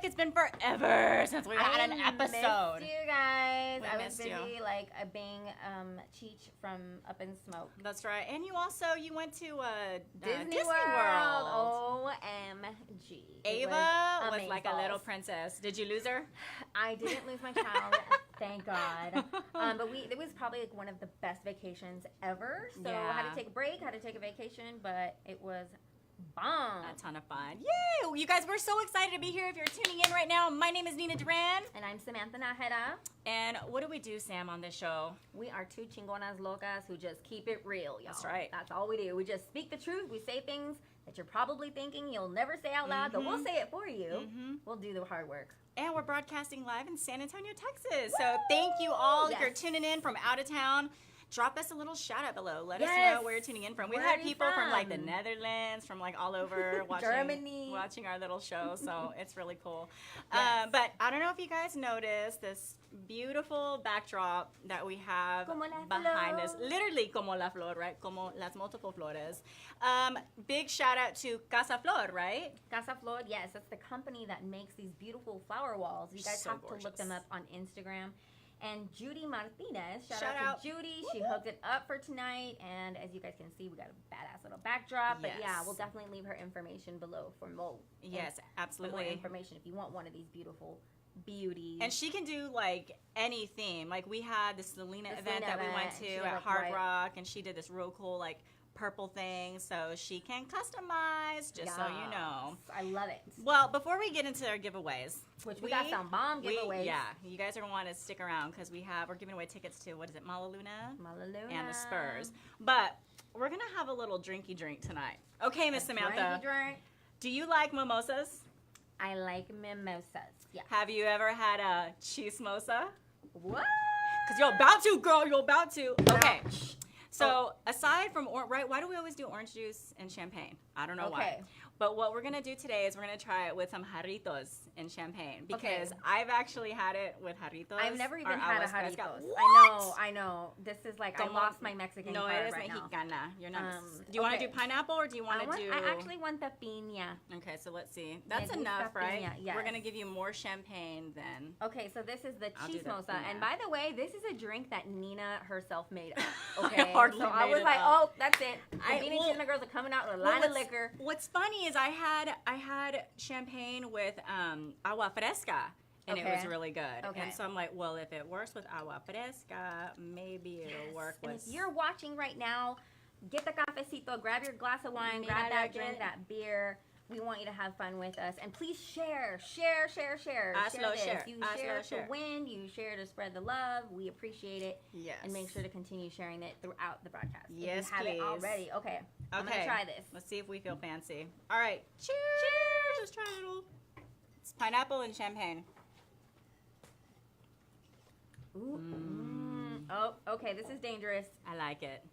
It's been forever since we had an episode. Missed you guys. I was missed busy you. like a being Cheech from Up in Smoke. That's right. And you went to Disney World. OMG. Ava was like a little princess. Did you lose her? I didn't lose my child. Thank God. But it was probably like one of the best vacations ever. So I had to take a break, had to take a vacation, but it was bomb. A ton of fun. Yay! You guys, we're so excited to be here. If you're tuning in right now, my name is Nina Duran. And I'm Samantha Najera. And what do we do, Sam, on this show? We are two chingonas locas who just keep it real, y'all. That's right. That's all we do. We just speak the truth. We say things that you're probably thinking you'll never say out loud, but we'll say it for you. We'll do the hard work. And we're broadcasting live in San Antonio, Texas. So thank you all if you're tuning in from out of town. Drop us a little shout out below. Let us know where you're tuning in from. We've had people from like the Netherlands, from like all over watching our little show. So it's really cool. But I don't know if you guys noticed this beautiful backdrop that we have behind us. Literally como la flor, right? Como las multiple flores. Big shout out to Casa Flor, right? Casa Flor, yes. That's the company that makes these beautiful flower walls. You guys have to look them up on Instagram. And Judy Martinez, shout out to Judy. She hooked it up for tonight. And as you guys can see, we got a badass little backdrop. But yeah, we'll definitely leave her information below for more. Yes, absolutely. For more information if you want one of these beautiful beauties. And she can do like any theme. Like we had this Selena event that we went to at Hard Rock. And she did this real cool like purple thing, so she can customize, just so you know. I love it. Well, before we get into our giveaways, which we got some bomb giveaways. You guys are going to want to stick around because we're giving away tickets to, what is it, Malaluna? And the Spurs. But we're going to have a little drinky drink tonight. Okay, Miss Samantha. Drink. Do you like mimosas? I like mimosas, yeah. Have you ever had a chismosa? What? Because you're about to, girl, you're about to. Okay. So aside from, why do we always do orange juice and champagne? I don't know why. But what we're going to do today is we're going to try it with some jarritos in champagne. Because I've actually had it with jarritos. I've never even had a jarritos. What? I know. This is like, I lost my Mexican card right now. Mexicana. You're not. Do you want to do pineapple or do you want to do? I actually want the piña. Okay, so let's see. That's enough, right? Yes. We're going to give you more champagne then. Okay, so this is the chismosa. And by the way, this is a drink that Nina herself made up. Okay. So I was like, oh, that's it. The Beanie Chisme girls are coming out with a line of liquor. What's funny is I had champagne with agua fresca, and it was really good. And so I'm like, well, if it works with agua fresca, maybe it'll work with. And if you're watching right now, get the cafecito, grab your glass of wine, grab that drink, that beer. We want you to have fun with us. And please share. Share this. You share to win. You share to spread the love. We appreciate it. Yes. And make sure to continue sharing it throughout the broadcast. Yes, if you have it already. Okay. I'm going to try this. Let's see if we feel fancy. All right. Cheers. Let's try a little. It's pineapple and champagne. Ooh. Oh, okay. This is dangerous. I like it.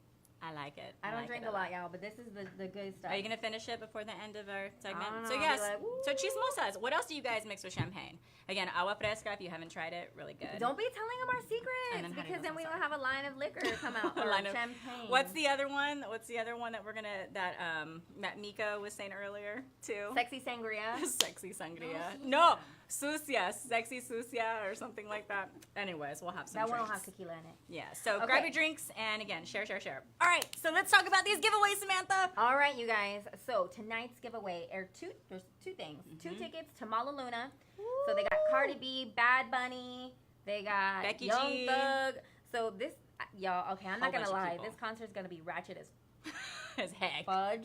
I don't drink a lot, y'all, but this is the good stuff. Are you gonna finish it before the end of our segment? I don't know, So yes, so chismosas. What else do you guys mix with champagne? Again, agua fresca. If you haven't tried it, really good. Don't be telling them our secrets because then we don't have a line of liquor come out or champagne. What's the other one? That we're gonna that Mika was saying earlier too? Sexy sangria. Sexy sangria. No. Sucia, sexy sucia, or something like that. Anyways, we'll have some drinks. That one will have tequila in it. Yeah, so grab your drinks, and again, share. All right, so let's talk about these giveaways, Samantha. All right, you guys. So tonight's giveaway are there's two things. 2 tickets to Malaluna. So they got Cardi B, Bad Bunny. They got Becky Young G. Thug. So this, y'all, okay, I'm not going to lie. people. This concert's going to be ratchet as heck. fudge.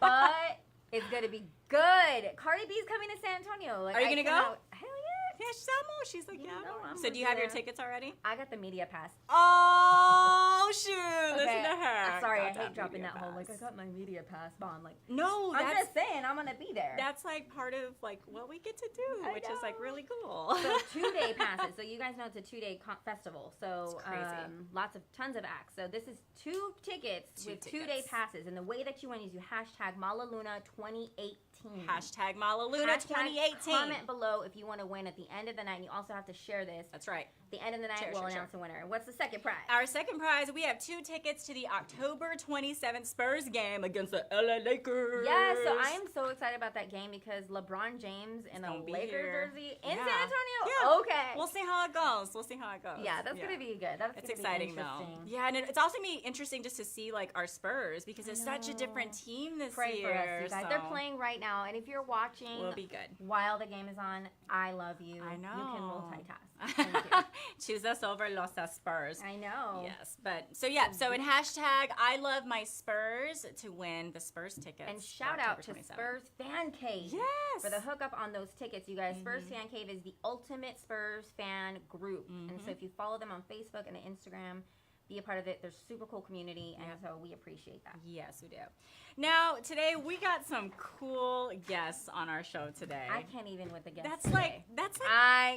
But it's going to be good. Cardi B's coming to San Antonio. Like, are you going to go? Hell yeah. Yeah, she's like, yeah. No, so do you have your tickets already? I got the media pass. Oh, shoot. Listen to her. Sorry, I hate dropping that whole, like, I got my media pass bomb. Like, no, I'm just saying, I'm going to be there. That's, like, part of, like, what we get to do, which is, like, really cool. So 2-day passes. So you guys know it's a 2-day festival. So tons of acts. So this is 2 tickets with 2-day passes. And the way that you win is you hashtag Malaluna 2018. Hashtag Malaluna 2018. Comment below if you want to win at the end of the night. And you also have to share this. That's right. the end of the night, we'll announce the winner. What's the second prize? Our second prize, we have 2 tickets to the October 27th Spurs game against the LA Lakers. Yeah, so I am so excited about that game because LeBron James in a Lakers jersey in San Antonio. Yeah. Okay. We'll see how it goes. Yeah, that's going to be good. It's exciting, though. Yeah, and it's also going to be interesting just to see, like, our Spurs because it's such a different team this year. Pray for us, you guys. They're playing right now, and if you're watching we'll be good. While the game is on, I love you. I know. You can multitask. Thank you. Choose us over Los Spurs. I know. Yes, but so in hashtag I love my Spurs to win the Spurs tickets. And shout out to Spurs Fan Cave. Yes. For the hookup on those tickets, you guys. Spurs Fan Cave is the ultimate Spurs fan group. And so if you follow them on Facebook and Instagram, be a part of it. There's a super cool community, and so we appreciate that. Yes, we do. Now, today we got some cool guests on our show today. I can't even with the guests.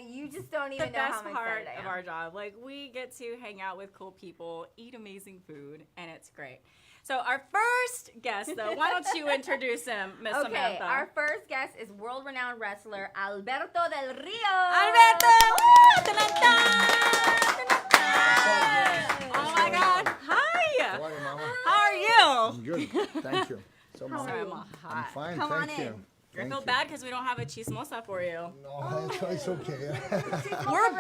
You just don't even know how the best part of our job. Like, we get to hang out with cool people, eat amazing food, and it's great. So our first guest, though, why don't you introduce him, Miss Samantha? Our first guest is world-renowned wrestler Alberto Del Rio. Alberto! Oh my God! Hi. How are you, Mama? How are you? I'm good. Thank you. So How are you? I'm fine. Come on Thank you. in. I feel bad because we don't have a chismosa for you. No, it's okay. We're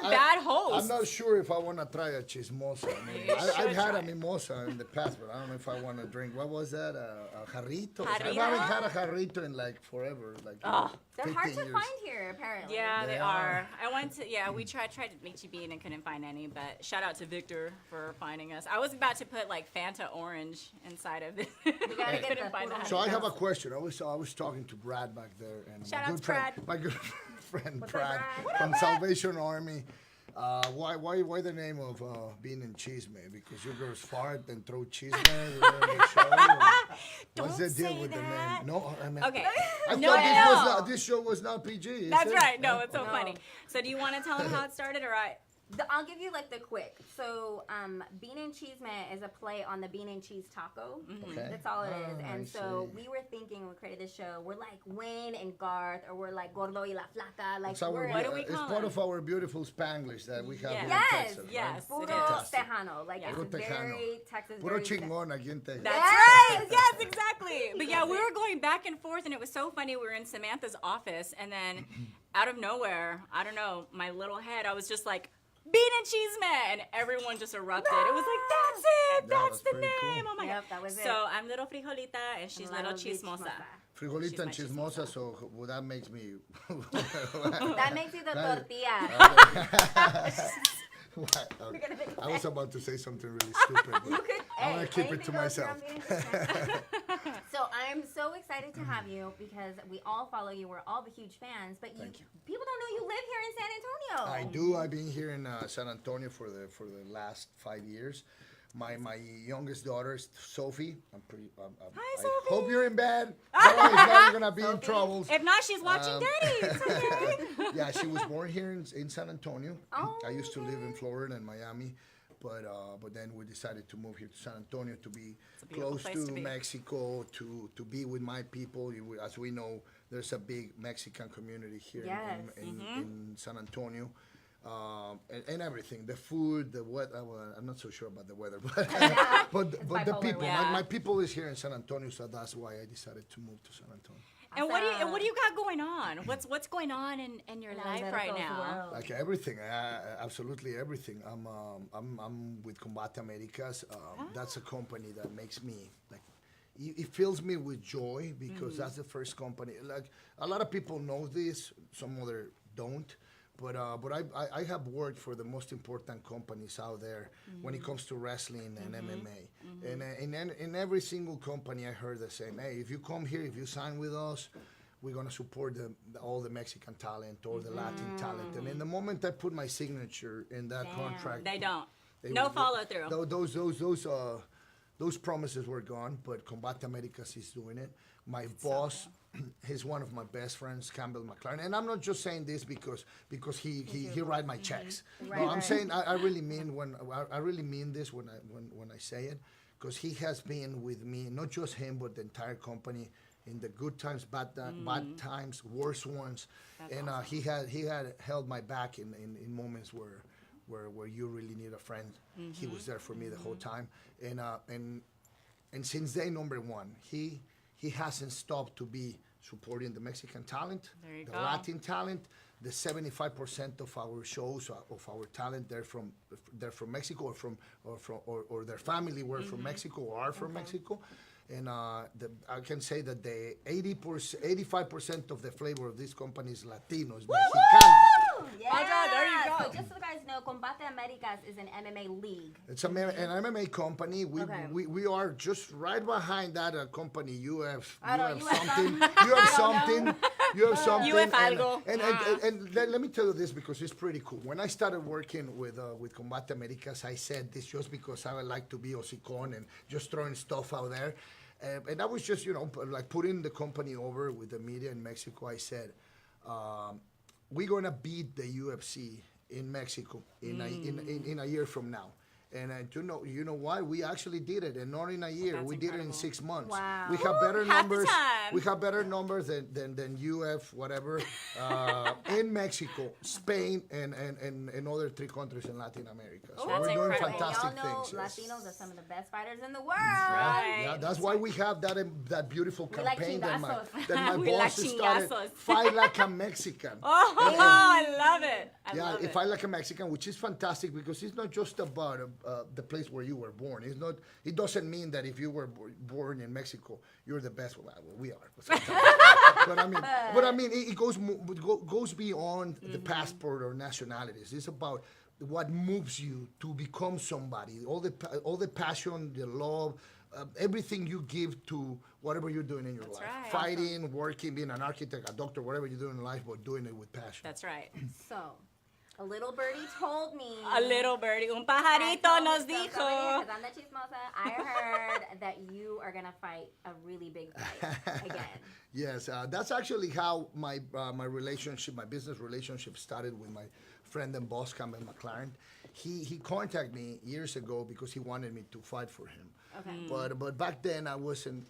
bad hosts. I'm not sure if I want to try a chismosa. I mean, I've had a mimosa in the past, but I don't know if I want to drink. What was that? A jarrito? I haven't had a jarrito in like forever. Like they're hard to years. find here, apparently. Yeah, they are. I went to, we tried to make you bean and couldn't find any, but shout out to Victor for finding us. I was about to put like Fanta orange inside of it. We gotta get the find that. So I have a question. I was talking to Brad back there, and my good friend Brad from Salvation Army. Why the name of being in Chisme? Because you girls fart and throw Chisme in the show? What's the deal with the name? No, I mean, Okay. I thought this show was not PG. That's right. No, it's so funny. So do you want to tell them how it started, or I'll give you like the quick. So, Bean and Chisme is a play on the bean and cheese taco. Okay. That's all it is. And so we were thinking when we created this show, we're like Wayne and Garth, or we're like Gordo y la Flaca. Like, what do we call it's part of our beautiful Spanglish that we have here in Yes, Texas. yes. Right? Puro Tejano. Like, Puro it's Tejano. very Texas. Puro very chingón aquí en Texas. That's right. Yes, exactly. But yeah, we were going back and forth, and it was so funny. We were in Samantha's office, and then out of nowhere, I don't know, my little head, I was just like, Bean and Chisme, and everyone just erupted. It was like, that's it, that's the name. Cool. Oh my God. That was it. So I'm little frijolita, and she's little chismosa. Frijolita and chismosa, so well, that makes me... That makes you the tortilla. Okay. I was about to say something really stupid, but I'm going to keep it to myself. So I'm so excited to have you because we all follow you. We're all the huge fans, but people don't know you live here in San Antonio. I do. I've been here in San Antonio for the last 5 years. My youngest daughter is Sophie. Hi, Sophie. I hope you're in bed. I'm gonna be in trouble. If not, she's watching Daddy. It's okay. Yeah, she was born here in San Antonio. Oh, I used to live in Florida and Miami, but then we decided to move here to San Antonio to be close to Mexico, to be with my people. As we know, there's a big Mexican community here in San Antonio. And everything, the food, the weather. Well, I'm not so sure about the weather, but the people. Yeah. My people is here in San Antonio, so that's why I decided to move to San Antonio. And what do you got going on? What's going on in your life right now? Like everything, absolutely everything. I'm with Combate Americas. That's a company that makes me like. It fills me with joy because that's the first company. Like a lot of people know this, some other don't. But I have worked for the most important companies out there when it comes to wrestling and MMA. And in every single company, I heard the same. Hey, if you come here, if you sign with us, we're going to support all the Mexican talent or the Latin talent. And in the moment I put my signature in that contract. They don't. No follow through. Those promises were gone, but Combate Americas is doing it. My boss, he's one of my best friends, Campbell McLaren, and I'm not just saying this because he write my checks. No, I'm saying I really mean this when I say it, because he has been with me, not just him but the entire company in the good times, bad times, worse ones, and awesome. He had held my back in moments where where you really need a friend. He was there for me the whole time, and since day number one, he hasn't stopped to be supporting the Mexican talent, the Latin talent. The 75% of our shows of our talent they're from Mexico or their family were from Mexico or are from Mexico. And I can say that the 85% of the flavor of this company is Latinos, Mexicano. Yeah. Okay, there you go. So just so you guys know, Combate Americas is an MMA league. It's an MMA company. We are just right behind that company. You have something. And let me tell you this because it's pretty cool. When I started working with Combate Americas, I said this just because I would like to be hocicón and just throwing stuff out there. And I was just, like putting the company over with the media in Mexico. I said, we're going to beat the UFC in Mexico in a year from now. And you know why? We actually did it, and not in a year. We did it in 6 months. Wow. We have better Half the numbers. time. We have better numbers than UF, whatever, in Mexico, Spain, and other 3 countries in Latin America. So That's we're doing incredible. fantastic And y'all know things. yes. Latinos are some of the best fighters in the world. Right. Yeah, that's why we have that beautiful We like campaign that my We like boss started. chingazos. Fight like a Mexican. Oh, I love it. I love it. Fight like a Mexican, which is fantastic because it's not just about the place where you were born. It's not. It doesn't mean that if you were born in Mexico, you're the best. Well, we are. But I mean, it goes beyond the passport or nationalities. It's about what moves you to become somebody. All the passion, the love, everything you give to whatever you're doing in your life. right. Fighting, working, being an architect, a doctor, whatever you're doing in life, but doing it with passion. That's right. So, a little birdie told me. A little birdie, un pajarito nos dijo. Because I'm the chismosa. I heard that you are gonna fight a really big fight again. Yes, that's actually how my business relationship started with my friend and boss, Campbell McLaren. He contacted me years ago because he wanted me to fight for him. Okay. But back then I wasn't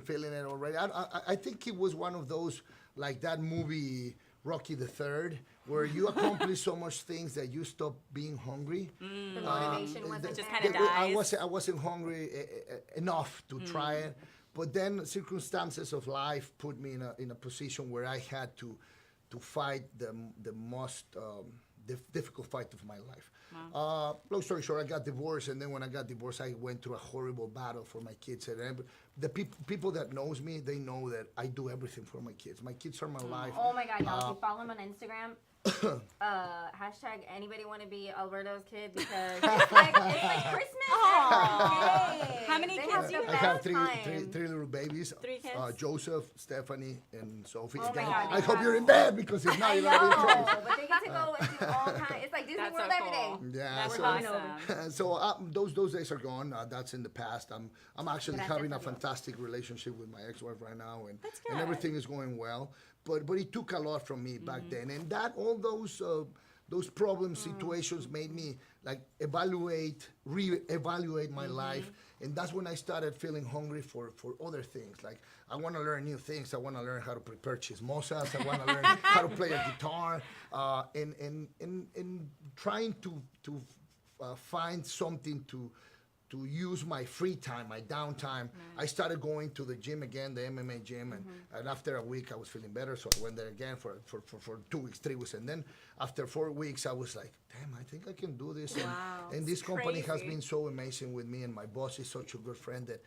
feeling it already. I think it was one of those like that movie Rocky the Third, where you accomplish so much things that you stop being hungry. The motivation wasn't just there. kinda dies. I wasn't hungry enough to try it, but then circumstances of life put me in a position where I had to fight the most difficult fight of my life. Wow. Long story short, I got divorced, and then when I got divorced, I went through a horrible battle for my kids. And the people that knows me, they know that I do everything for my kids. My kids are my life. Oh my God, y'all! If you follow him on Instagram, hashtag anybody want to be Alberto's kid because it's like Christmas. Aw. How many They kids have do you the I have best three time. little babies. 3 kids? Joseph, Stephanie, and Sophie. Oh my Again, God, I you hope have- you're in bed because if not, I you're gonna be in trouble. know, but they get to go and do all kinds. It's like Disney That's World so every day. cool. Yeah, That's so awesome. those days are gone. That's in the past. I'm actually Gracias having a a Dios. fantastic relationship with my ex-wife right now, and That's and good. everything is going well. But it took a lot from me back then, and that all those problem situations made me like reevaluate my life, and that's when I started feeling hungry for other things. Like I want to learn new things. I want to learn how to prepare chismosas. I want to learn how to play a guitar, and trying to find something to use my free time, my downtime. I started going to the gym again, the MMA gym, and after a week I was feeling better, so I went there again for 2 weeks, 3 weeks, and then after 4 weeks I was like, damn, I think I can do this. And this company has crazy. been so amazing with me, and my boss is such a good friend that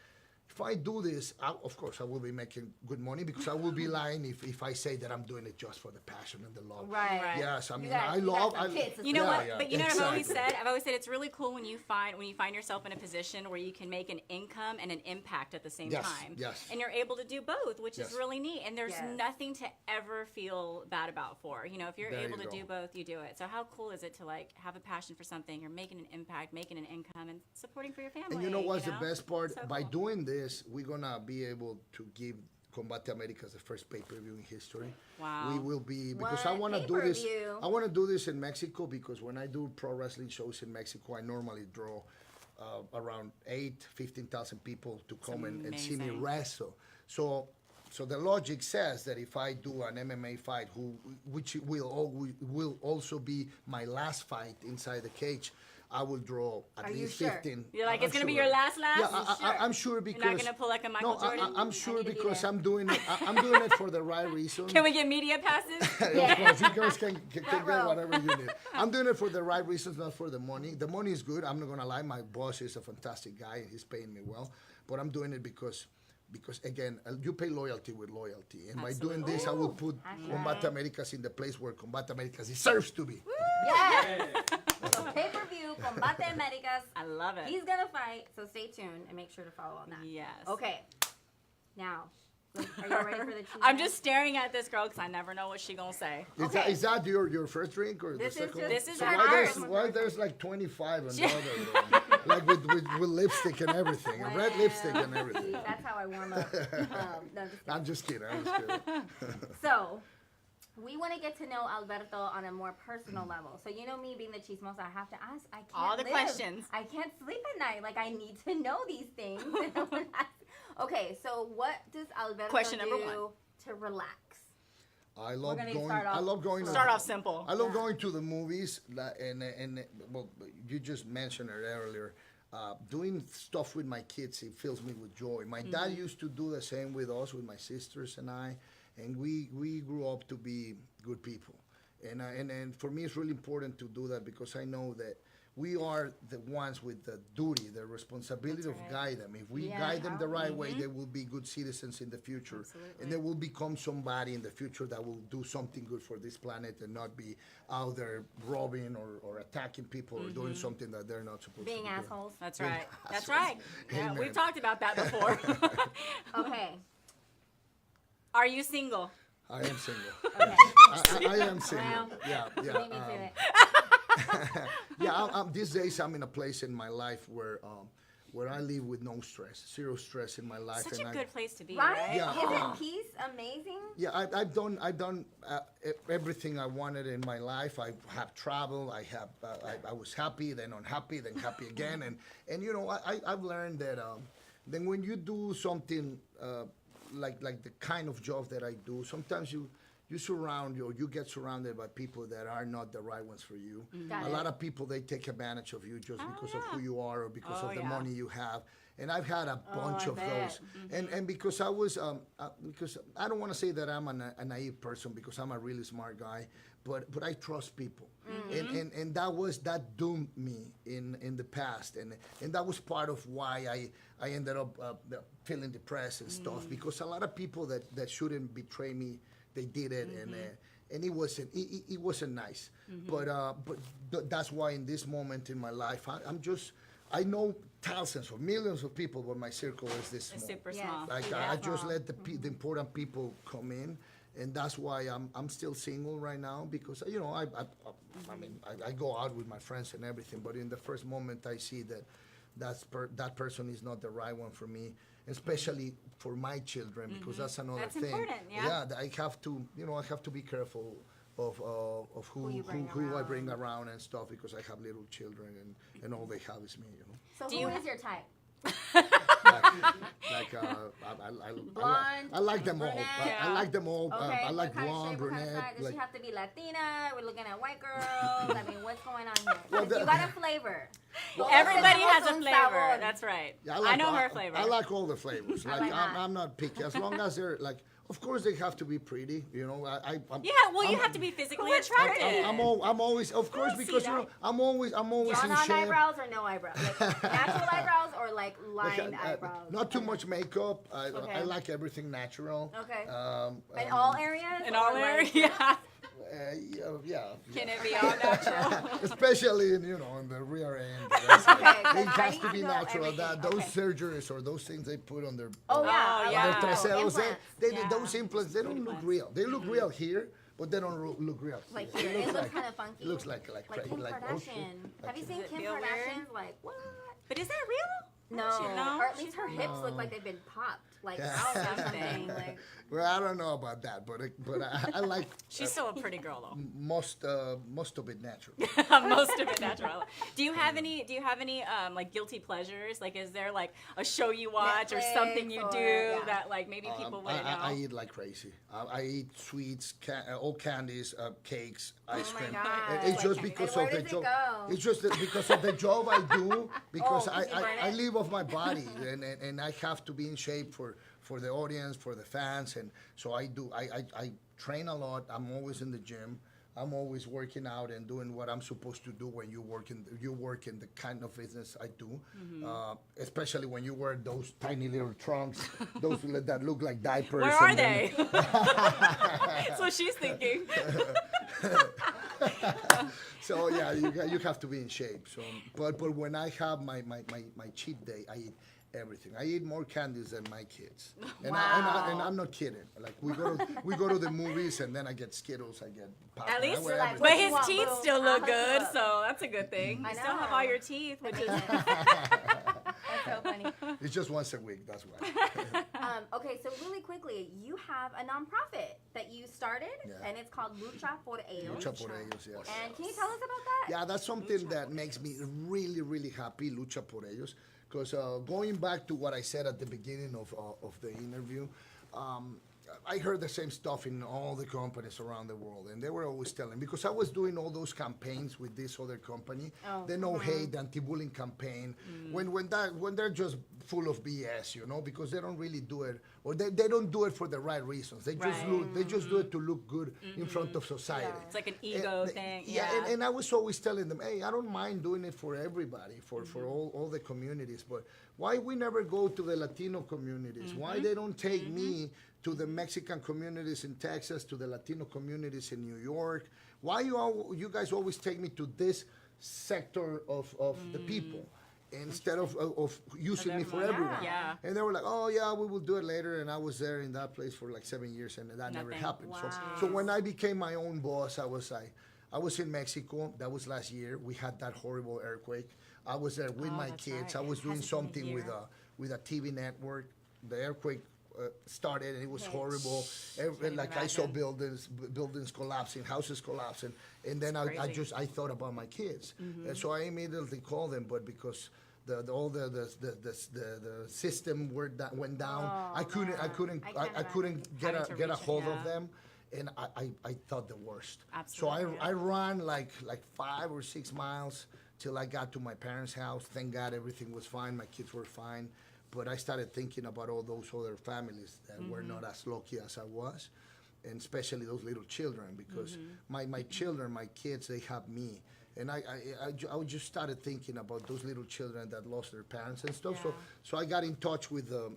if I do this, of course I will be making good money, because I will be lying if I say that I'm doing it just for the passion and the love. Right. Yes, I mean, got- I you got love. some kids to You know yeah, what? yeah, But you know what I've always exactly. said? I've always said it's really cool when you find yourself in a position where you can make an income and an impact at the same Yes, time. yes. And you're able to do both, which is Yes. really neat. And there's Yes. nothing to ever feel bad about for. You know, if you're There able you to go. do both, you do it. So how cool is it to like have a passion for something, you're making an impact, making an income, and supporting for your family? And you know what's the best part? So By cool. doing this, we're gonna be able to give Combate Americas the first pay-per-view in history. Wow. We will be, because I What want to do this. pay-per-view? I want to do this in Mexico, because when I do pro wrestling shows in Mexico, I normally draw around 15,000 people to come and see me amazing. wrestle. So So the logic says that if I do an MMA fight, which will also be my last fight inside the cage, I will draw at least 15. You're like, it's going to be your last? Yeah, I'm sure because... You're not going to pull like a Michael Jordan? I'm sure because I'm doing it for the right reason. Can we get media passes? Of course, you guys can get whatever you need. I'm doing it for the right reasons, not for the money. The money is good. I'm not going to lie. My boss is a fantastic guy. And he's paying me well. But I'm doing it because again, you pay loyalty with loyalty. And by doing this, I will put Combate Americas in the place where Combate Americas deserves to be. Yes! So pay-per-view, Combate Americas. I love it. He's going to fight, so stay tuned and make sure to follow on that. Yes. Okay. Now, are you ready for the cheese? I'm just staring at this girl because I never know what she's going to say. Is that your first drink or This the is second just- one? This is So her first. why there's like 25 on the other one? Like with lipstick and everything, and red lipstick and everything. That's how I warm up. No, I'm just kidding. I'm just kidding. So, we want to get to know Alberto on a more personal level. So, you know me being the chismosa, I have to ask. I can't All the live. questions. I can't sleep at night. Like, I need to know these things. Okay, so what does Alberto Question number do one. to relax? I love gonna going. start off I love going. Start off simple. I love going to the movies, and well, you just mentioned it earlier. Doing stuff with my kids, it fills me with joy. My dad used to do the same with us, with my sisters and I, and we grew up to be good people. And for me, it's really important to do that because I know that we are the ones with the duty, the responsibility of guide them. If we guide them the right way, they will be good citizens in the future. Absolutely. And they will become somebody in the future that will do something good for this planet and not be out there robbing or attacking people or doing something that they're not supposed to be Being doing. assholes. That's Being right. That's assholes. right. Yeah, Amen. we've talked about that before. Okay. Are you single? I am single. Okay. I am single. Well, Yeah. Beat me to it. These days I'm in a place in my life where I live with no stress, zero stress in my life. Such and a good place to be, Right? right? Yeah. Isn't peace amazing? Yeah, I've done everything I wanted in my life. I have traveled. I was happy, then unhappy, then happy again. And you know, I've learned that then when you do something like the kind of job that I do, sometimes you get surrounded by people that are not the right ones for you. Got A it. lot of people, they take advantage of you just because of who you are or because Oh, of the yeah. money you have. And I've had a bunch I of bet. those. And because I was, because I don't want to say that I'm a naive person because I'm a really smart guy, but I trust people. And that doomed me in the past. And that was part of why I ended up feeling depressed and stuff because a lot of people that shouldn't betray me, they did it, and it wasn't nice. But that's why in this moment in my life, I know thousands or millions of people, but my circle is this small. It's super Yes. small. Like Yeah. I just let the important people come in, and that's why I'm still single right now because you know I go out with my friends and everything, but in the first moment I see that that person is not the right one for me, especially for my children because that's another That's thing. important, yeah. I have to be careful of who I bring around and stuff because I have little children and all they have is me, you know. So Do who you- is your type? Blonde, I like them all. brunette. I like them all. Okay, I like what kind of blonde, shape, what kind of brunette. size? Does Like, she have to be Latina? We're looking at white girls. I mean, what's going on here? Well, 'Cause you got a flavor. Everybody has a Un flavor. sabor. That's right. yeah, I know her flavor. I like all the flavors. Like, like that. I'm not picky as long as they're like. Of course, they have to be pretty. You know, I'm, Yeah, well, you have to be physically attractive. I'm always, of course, see because you that. know, I'm always Drawn in on shape. eyebrows or no eyebrows? Like natural eyebrows or like Like, lined eyebrows? not too much makeup. I Okay. like everything natural. Okay. In um, all areas? In or all like- areas, yeah. yeah. Can it be all natural? Especially in the rear end. Okay, It I has need to to be know natural. everything. Those Okay. surgeries or those things they put on their Oh, yeah. Oh, I yeah. love their those. traseros, Implants. Yeah. those implants, they don't look Implants. real. They look real here, but they don't look real. Like here. It looks kind of funky. It looks like Like Kim oh, shit. Kardashian. Have you seen Does it Kim feel weird? Kardashian's? Like, what? But is that real? No, or at least her hips look like they've been popped, like out or something. Like. Well, I don't know about that, but I like. She's still a pretty girl though. Most of it natural. Most of it natural. Do you have any like guilty pleasures? Like, is there like a show you watch Netflix or something you do yeah. that like maybe people wouldn't know? I eat like crazy. I eat sweets, all candies, cakes, ice Oh my cream. God. And it's just because And of where the does it job. go? It's just because of the job I do. Because Oh, 'cause you burn I it? live off my body, and I have to be in shape for the audience, for the fans, and so I do. I train a lot. I'm always in the gym. I'm always working out and doing what I'm supposed to do when you work in the kind of business I do. Especially when you wear those tiny little trunks, those that look like diapers. Where are they? That's what she's thinking. So yeah, you have to be in shape. So, but when I have my cheat day, I eat everything. I eat more candies than my kids, and I'm not kidding. Like we go to the movies, and then I get Skittles, I get popcorn. At least, I wear like, but everything. his want, teeth boo? still I'll look hook you good, up. so that's a good thing. I You still have know. all your teeth, which is That's so funny. It's just once a week. That's why. Okay, so really quickly, you have a nonprofit that you started, Yeah. and it's called Lucha por Ellos. Lucha por Ellos, yes. And can you tell us about that? Yeah, that's something that makes me really, really happy, Lucha por Ellos. Because going back to what I said at the beginning of the interview, I heard the same stuff in all the companies around the world, and they were always telling, because I was doing all those campaigns with this other company, the no hate, the anti-bullying campaign, when they're just full of BS, because they don't really do it, or they don't do it for the right reasons. They just do it to look good in front of society. Yeah. it's like an ego thing. Yeah, and I was always telling them, hey, I don't mind doing it for everybody, for all the communities, but why we never go to the Latino communities? Why they don't take me to the Mexican communities in Texas, to the Latino communities in New York? Why you guys always take me to this sector of the people instead of using me for everyone? Yeah. And they were like, oh yeah, we will do it later. And I was there in that place for like 7 years, and that never Nothing. happened. Wow. So when I became my own boss, I was in Mexico. That was last year. We had that horrible earthquake. I was there with my that's kids. right. I was It doing hasn't been a something year. with a TV network. The earthquake started, and it was Yes. horrible. Like I saw buildings collapsing, houses collapsing, and then I crazy. I thought about my kids, and so I immediately called them. But because all the system went down, Oh, I couldn't I couldn't get Having to a reach it, hold of yeah. them. And I thought the worst. Absolutely, So I ran like 5 or 6 miles till I got to my parents' house. Thank God everything was fine. My kids were fine. But I started thinking about all those other families that were not as lucky as I was, and especially those little children, because my children, my kids, they have me. And I just started thinking about those little children that lost their parents and stuff. Yeah. So I got in touch with the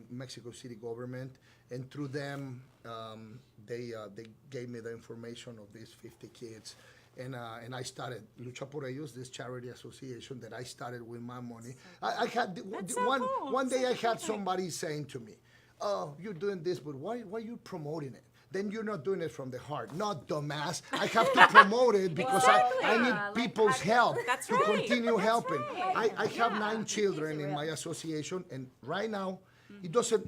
Mexico City government, and through them, they gave me the information of these 50 kids. And I started Lucha por Ellos, this charity association that I started with my money. I had That's so cool. one day So I had cool. somebody saying to me, "Oh, you're doing this, but why are you promoting it? Then you're not doing it from the heart." Not dumbass. I have to promote it because Exactly. I need Like, people's help That's to right. continue That's helping. right. I have Yeah. 9 children Makes it in my real. association, and right now, it doesn't.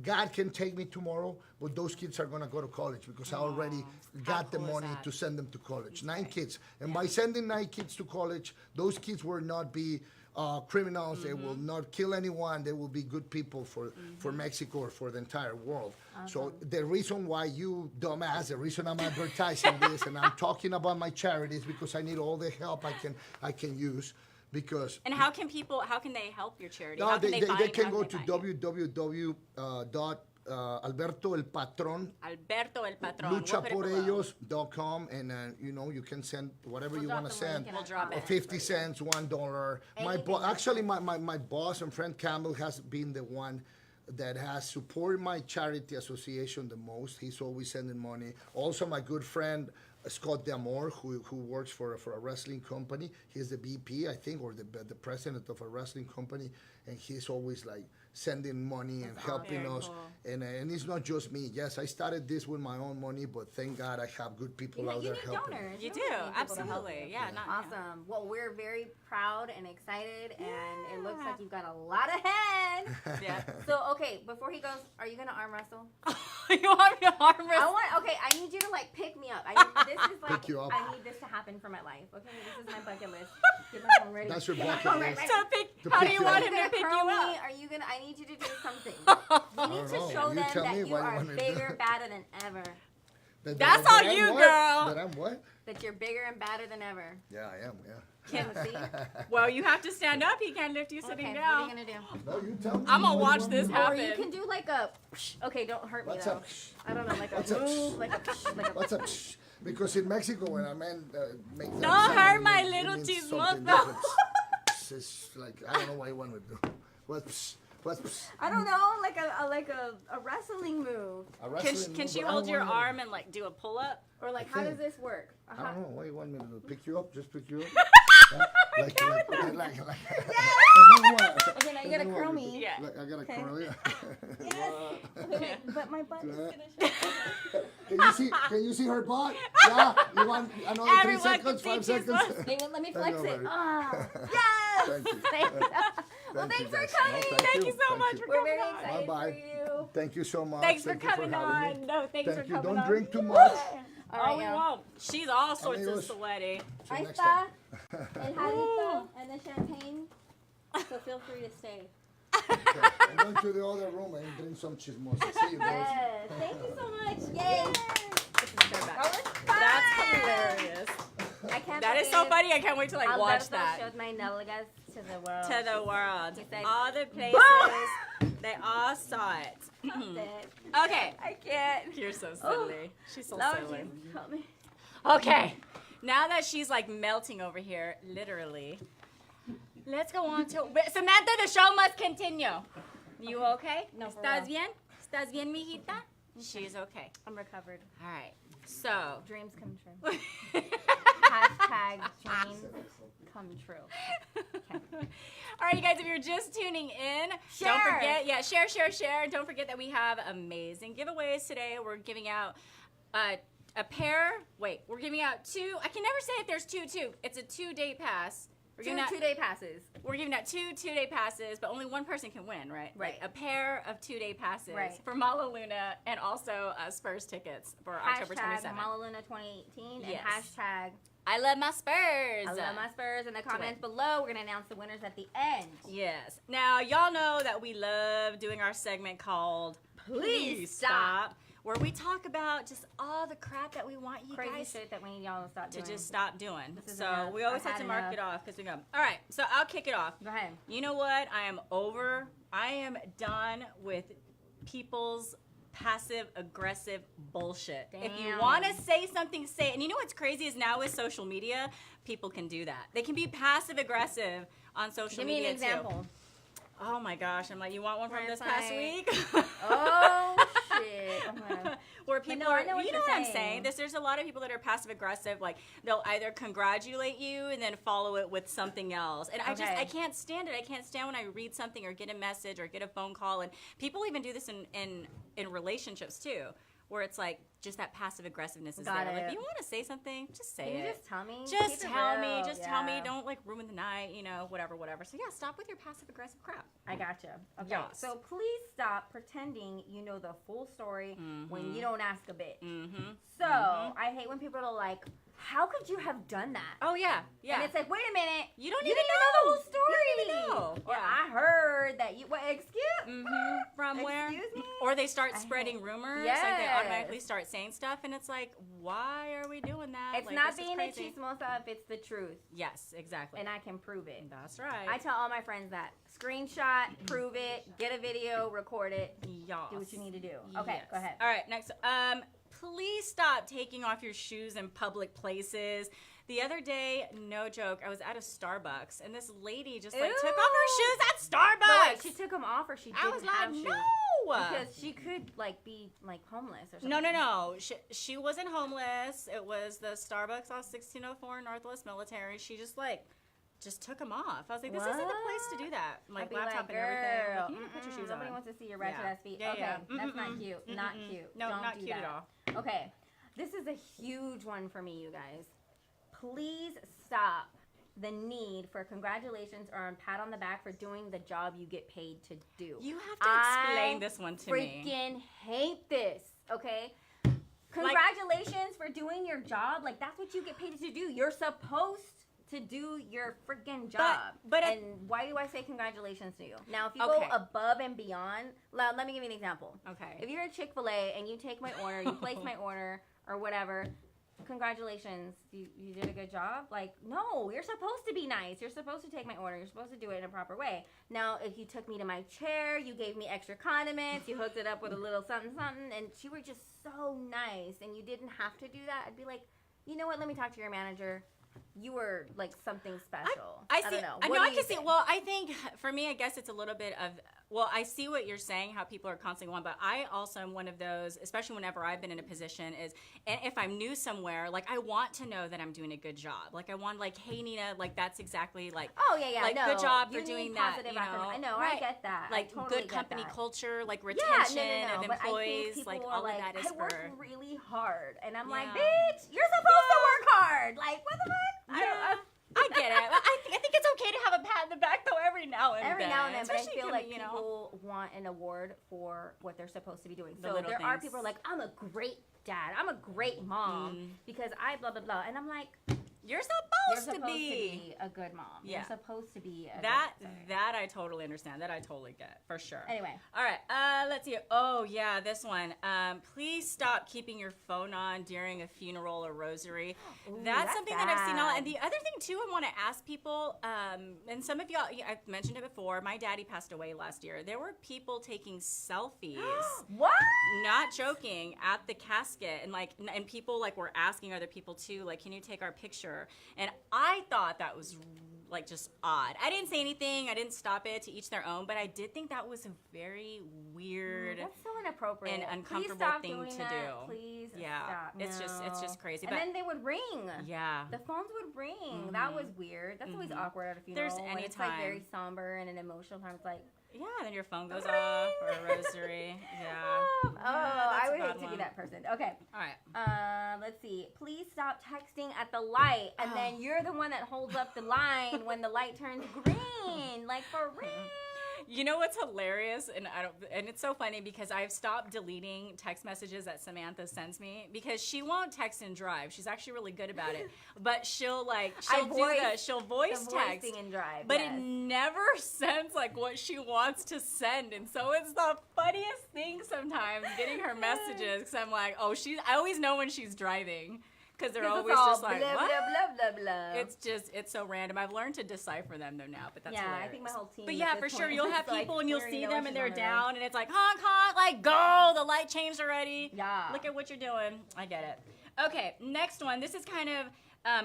God can take me tomorrow, but those kids are gonna go to college because I already got the cool is money that? to send them to college. 9 kids, and by sending 9 kids to college, those kids will not be criminals. They will not kill anyone. They will be good people for Mexico or for the entire world. So the reason why you dumbass, the reason I'm advertising this and I'm talking about my charities, because I need all the help I can use. Because And how can they help your charity? no, How can they find, can how go they to find you? www.albertoelpatron Alberto El Patron. We'll put it below. luchaporellos.com, and you can send whatever you drop want to the link send. in We'll drop it. 50 cents, $1. Anything. My boss and friend Campbell has been the one that has supported my charity association the most. He's always sending money. Also, my good friend Scott Damore, who works for a wrestling company. He's the VP, I think, or the president of a wrestling company, and he's always like sending money and helping us. Cool. And it's not just me. Yes, I started this with my own money, but thank God I have good people out there helping. Donors. You do, really need people to help absolutely. you. Yeah, Awesome. Well, we're very proud and excited, and it looks like you've got a lot of head. Yeah. So, okay, before he goes, are you going to arm wrestle? You want me to arm wrestle? I need you to, like, pick me up. This is, like, Pick you up. I need this to happen for my life. Okay, this is my bucket list. Get my phone ready. That's your Get my bucket phone list. ready. So To how do pick you you want up. him to pick you up? Are you gonna? I need you to do something. You don't need to know. show You them tell that me you what you are want me to bigger, do. badder than ever. That's all I'm you, what? girl. That I'm what? That you're bigger and badder than ever. Yeah, I am, yeah. Can see? Well, you have to stand up. He can't lift you Okay, sitting what are down. you gonna do? No, you tell me. I'm gonna What watch you want this me to do? Or happen. you can do like a. Okay, don't hurt me What's though. up? I don't know, like a What's up? move, like a. What's up? Because in Mexico, when a man makes that Don't sound, hurt it my means- it little means chismoso. something different. It's like, I don't know what you want me to do. What's I don't know, like a wrestling move, a wrestling Can move, she but I hold don't your wanna- arm and like do a pull up? or like I how does think- this work? I don't know. What do you want me to do? Pick you up? Just pick you up? Like, and then what? Okay, now you gotta And then curl what? me. Yeah. Like, I gotta Okay. curl you. Okay, wait, but my butt is gonna show. Can you see her butt? Yeah. You want another 3 Everyone seconds? can 5 see his seconds? butt. Wait, let me There flex you go, it. baby. Oh, yes! Thank you. Thank you. Well, thanks for coming. Thank you so much you. for We're very coming on. excited Bye-bye. for you. Thank you so much. Thanks for Thank you coming having me. on. No, thanks for Thank you. coming Don't on. drink too much. All Oh, right, we y'all. won't. She's all sorts of Amigos. sweaty. See Ahí you next está. time. El jarrito and the champagne. So feel free to stay. Okay, I'm going to the other room and drink some chismosa. See you guys. Yes. Thank you so much. Yay. That's hilarious. I can't That is so believe funny. I can't wait to like watch Alberto that. showed my nalgas to the world. To the world. He said, All the places, they all saw it. Okay. I can't. You're so silly. She's so Lord silly. Jesus, help me. Okay. Now that she's like melting over here, literally, let's go on to Samantha. The show must continue. You okay? No, for ¿Estás real. bien? ¿Estás bien, mijita? She's okay. I'm recovered. All right. So. Dreams come true. Hashtag dreams come true. All right, you guys, if you're just tuning in, Share. don't forget, share. And don't forget that we have amazing giveaways today. We're giving out a pair. Wait, we're giving out two. I can never say if there's two. It's a 2-day pass. We're Two giving out 2-day passes. We're giving out two-day passes, but only one person can win, right? Right. Like a pair of 2-day passes Right. for Mala Luna and also Spurs tickets for October 27th. Hashtag Malaluna 2018 and Yes. hashtag I love my Spurs. I love my Spurs in the comments below. We're going to announce the winners at the end. Yes. Now, y'all know that we love doing our segment called Please Stop. where we talk about just all the crap that we want you Crazy guys shit that we need y'all to stop to doing. just stop doing. This is So enough. we always I've have to had mark enough. it off because we go. All right, so I'll kick it off. Go ahead. You know what? I am done with people's passive aggressive bullshit. If you Damn. want to say something, say it. And you know what's crazy is now with social media, people can do that. They can be passive aggressive on social Give me media an example. too. Oh my gosh, I'm like, you want one from Where this it's past like- week? Oh, shit. Okay. Where people no, I are, know what you know you're what I'm saying. saying? There's a lot of people that are passive aggressive. Like they'll either congratulate you and then follow it with something else. And Okay. I can't stand it. I can't stand when I read something or get a message or get a phone call. And people even do this in relationships too, where it's like just that passive aggressiveness is Got there. Like it. if you want to say something, just say Can you it. just tell me? Just Keep it tell me. real. Just tell me. Yeah. Don't like ruin the night. You know, whatever. So yeah, stop with your passive aggressive crap. I gotcha. Okay. Yes. So please stop pretending you know the full story when you don't ask a bitch. Mm-hmm. So I hate when people are like, "How could you have done that?" Oh yeah, yeah. And it's like, wait a minute, You don't you even didn't know the know. whole story. You don't even know. Or Yeah. I heard that you. What? Excuse? Mm-hmm. From where? Excuse me? Or they start I spreading hate- rumors. Like they Yes. automatically start saying stuff, and it's like, why are we doing that? It's like, not this is being a crazy. chismosa if it's the truth, Yes, exactly. and I can prove it. That's right. I tell all my friends that. Screenshot, prove it, get a video, record it, Yes. do what you need to do. Okay, Yes. go ahead. All right, next. Please stop taking off your shoes in public places. The other day, no joke, I was at a Starbucks, and this lady just like took off her shoes at But Starbucks. wait, she took them off, or she I didn't was like, have shoes? no. Because she could like be like homeless or something. No. She wasn't homeless. It was the Starbucks off 1604 Northwest Military. She just like just took them off. I was like, this isn't the place to do that. Like, laptop and girl, everything. Like, you need to put your shoes nobody on. wants to see your ratchet ass feet. Yeah, okay, that's not cute. Not cute. No, Don't not do cute that. at all. Okay, this is a huge one for me, you guys. Please stop the need for congratulations or a pat on the back for doing the job you get paid to do. You have to explain this one to me. I freaking hate this, okay? Congratulations for doing your job. Like, that's what you get paid to do. You're supposed to do your freaking job. And why do I say congratulations to you? Now, if you go above and beyond, let me give you an example. Okay. If you're at Chick-fil-A and you take my order, you place my order or whatever, congratulations, you did a good job. Like, no, you're supposed to be nice. You're supposed to take my order. You're supposed to do it in a proper way. Now, if you took me to my chair, you gave me extra condiments, you hooked it up with a little something, and you were just so nice, and you didn't have to do that, I'd be like, you know what, let me talk to your manager. You were like something special. I don't know. I know. I can see. Well, I think for me, I guess it's a little bit of. Well, I see what you're saying, how people are constantly one, but I also am one of those, especially whenever I've been in a position, and if I'm new somewhere, like, I want to know that I'm doing a good job. Like, I want, like, hey, Nina, like, that's exactly, like, like, good job for doing that, you know. I know, right. I get that. Like, totally good company that. culture, like, retention of but employees, like, all like, of that is I work really hard, and I'm like, Yeah. bitch, you're supposed to work hard. Like, what the fuck? I get it. I think it's okay to have a pat in the back, though, every now and then. But I Especially feel like you know. people want an award for what they're supposed to be doing. The So little there are things. people who are like, I'm a great dad. I'm a great mom because I blah, blah, blah. And I'm like, You're supposed to be a good mom. Yeah. You're supposed to be a that good that I totally understand. That I totally get, for sure. Anyway. All right. Let's see. Oh, yeah, this one. Please stop keeping your phone on during a funeral or rosary. Ooh, that's something that I've seen a lot. bad. And the other thing, too, I want to ask people, and some of y'all, I've mentioned it before, my daddy passed away last year. There were people taking selfies. What? Not joking, at the casket, and people like were asking other people too, like, can you take our picture? And I thought that was like just odd. I didn't say anything. I didn't stop it, to each their own, but I did think that was a very weird That's so inappropriate. and uncomfortable Please stop thing doing to that. do. Please Yeah, stop. it's just crazy. And But then they would ring. yeah, The phones would ring. That was weird. That's always awkward at a funeral. There's when it's like anytime. very somber and an emotional time. It's like, yeah. Then your phone goes off or a rosary. Yeah. I that's a would bad hate to one. be that person. Okay. All right. Let's see. Please stop texting at the light, and then you're the one that holds up the line when the light turns green. Like, for real. You know what's hilarious, and it's so funny because I've stopped deleting text messages that Samantha sends me because she won't text and drive. She's actually really good about it, but she'll voice text and drive, but it never sends like what she wants to send, and so it's the funniest thing sometimes getting her messages because I'm like, oh, I always know when she's driving. Because they're always just like, blah, what? Blah, blah, blah, blah. It's so random. I've learned to decipher them, though, now, but that's hilarious. I think my whole team. But yeah, for sure, you'll have people and you'll see them and they're on the down and it's like, honk, honk, like, go, the light changed already. Yeah. Look at what you're doing. I get it. Okay, next one. This is kind of,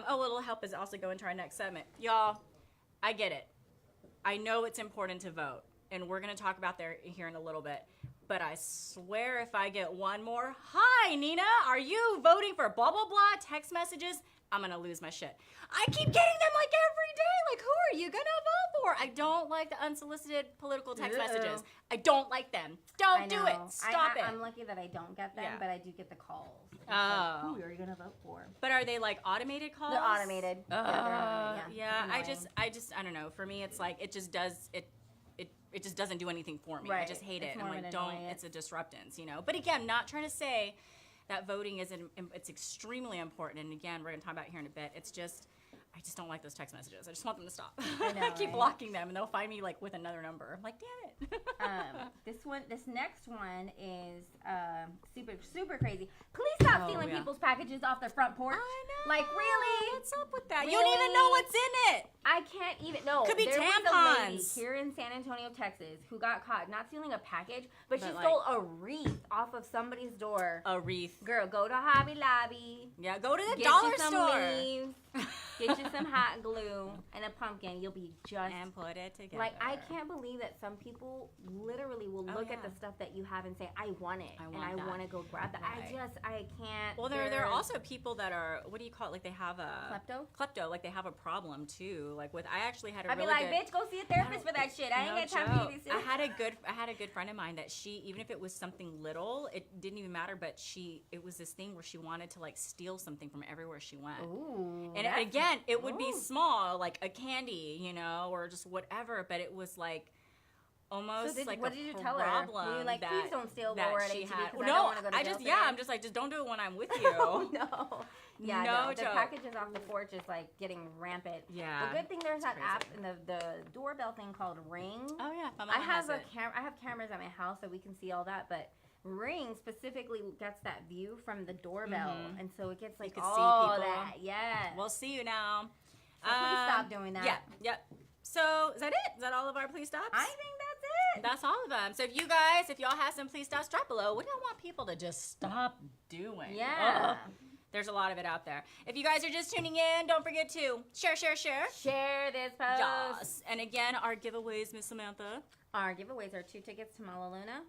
it'll help us also go into our next segment. Y'all, I get it. I know it's important to vote, and we're going to talk about that here in a little bit. But I swear if I get one more, hi, Nina, are you voting for blah, blah, blah, text messages, I'm going to lose my shit. I keep getting them like every day. Like, who are you going to vote for? I don't like the unsolicited political text messages. I don't like them. Don't do it. Stop it. I'm lucky that I don't get them, but I do get the calls. Oh. Like, who are you going to vote for? But are they like automated calls? They're automated. They're automated. Yeah, I don't know. For me, it's like, it just doesn't do anything for me. Right. I just hate it. More I'm like, of an don't, annoyance. it's a disruptance, you know? But again, I'm not trying to say that voting it's extremely important. And again, we're going to talk about it here in a bit. It's just, I just don't like those text messages. I just want them to stop. I know, keep right? blocking them and they'll find me like with another number. I'm like, damn it. This next one is super, super crazy. Please stop stealing people's packages off their front porch. I know. Like, really? What's up with that? Really? You don't even know what's in it. I can't even. No, Could be there was a lady tampons. here in San Antonio, Texas, who got caught not stealing a package, but she But, like- stole a wreath off of somebody's door. A wreath. Girl, go to Hobby Lobby. Yeah, go to the Get dollar you some store. leaves. Get you you some hot glue and a pumpkin, you'll be just... And put it together. Like, I can't believe that some people literally will look at the stuff that you have and say, I want it. I want to go grab that. Right. I can't. Well, there are also people that are, what do you call it? Like, they have a... Klepto? Like, they have a problem, too. Like, I actually had a I'd be like, bitch, go see a therapist for that shit. I ain't got time for you to see. I had a good friend of mine that she, even if it was something little, it didn't even matter, but it was this thing where she wanted to, like, steal something from everywhere she went. Ooh. And again, it would be small, like a candy, you know, or just whatever, but it was like almost like what a did you tell her? problem. Were you like, that, please don't steal that while we're at she HEB had. because No, I don't want to go to jail today. I'm just like, just don't do it when I'm with you. No. Yeah, no the joke. packages off the porch is like getting rampant. Yeah. The good thing there's that app and the doorbell thing called Ring. Oh yeah, I have I have cameras at my house so we can see all that, but Ring specifically gets that view from the doorbell, and so it gets like all that. Yeah. We'll see you now. So please stop doing that. Yeah. Yep. So is that it? Is that all of our please stops? I think that's it. That's all of them. So if y'all have some please stops, drop below. What do y'all want people to just stop doing? Yeah. There's a lot of it out there. If you guys are just tuning in, don't forget to share. Share this post. Yes. And again, our giveaways, Miss Samantha. Our giveaways are 2 tickets to Malaluna,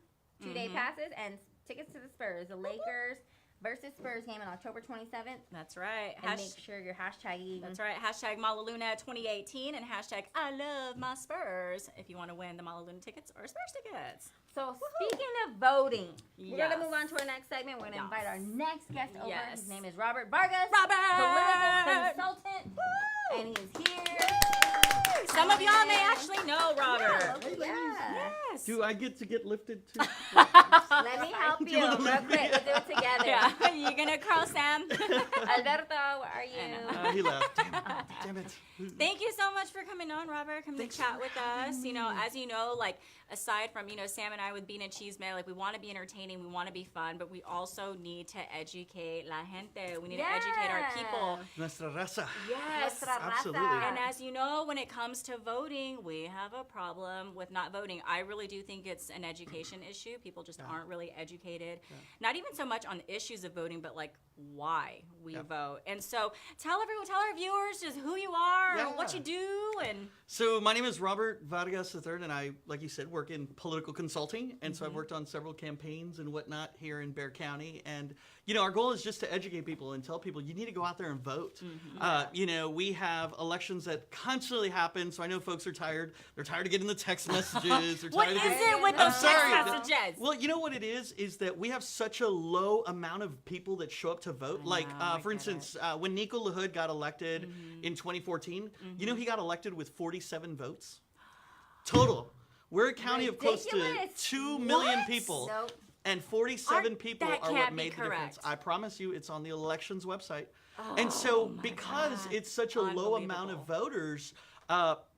2-day passes, and tickets to the Spurs. The Lakers versus Spurs game on October 27th. That's right. And make sure you're hashtagging. That's right. Hashtag Malaluna 2018 and hashtag I love my Spurs if you want to win the Malaluna tickets or Spurs tickets. So speaking of voting, we're going to move on to our next segment. We're going to invite our next guest over. Yes. His name is Robert Vargas. Political consultant. And he's here. Some of y'all may actually know Robert. Yeah. Yes. Do I get to get lifted too? Let me help you real quick. We'll do it together. Yeah. You gonna curl Sam? Alberto, where are you? He left. Damn it. Thank you so much for coming on, Robert. Come to chat with us. You know, as you know, like aside from, you know, Sam and I with being a Chisme, like we want to be entertaining, we want to be fun, but we also need to educate la gente. We need to educate our people. Nuestra raza. Yes. Absolutely. And as you know, when it comes to voting, we have a problem with not voting. I really do think it's an education issue. People just aren't really educated. Not even so much on the issues of voting, but like why we vote. And so tell our viewers just who you are and what you do. And so my name is Robert Vargas III, and I, like you said, work in political consulting. And so I've worked on several campaigns and whatnot here in Bexar County. And, you know, our goal is just to educate people and tell people you need to go out there and vote. You know, we have elections that constantly happen. So I know folks are tired. They're tired of getting the text messages. They're what tired is of it with those text messages? Well, you know what it is that we have such a low amount of people that show up to vote. Like, for instance, when Nico LaHood got elected in 2014, you know he got elected with 47 votes total. We're a county of close to 2 million people. Nope. And 47 people are what made the difference. Correct. I promise you, it's on the elections website. And so because it's such a low amount of voters,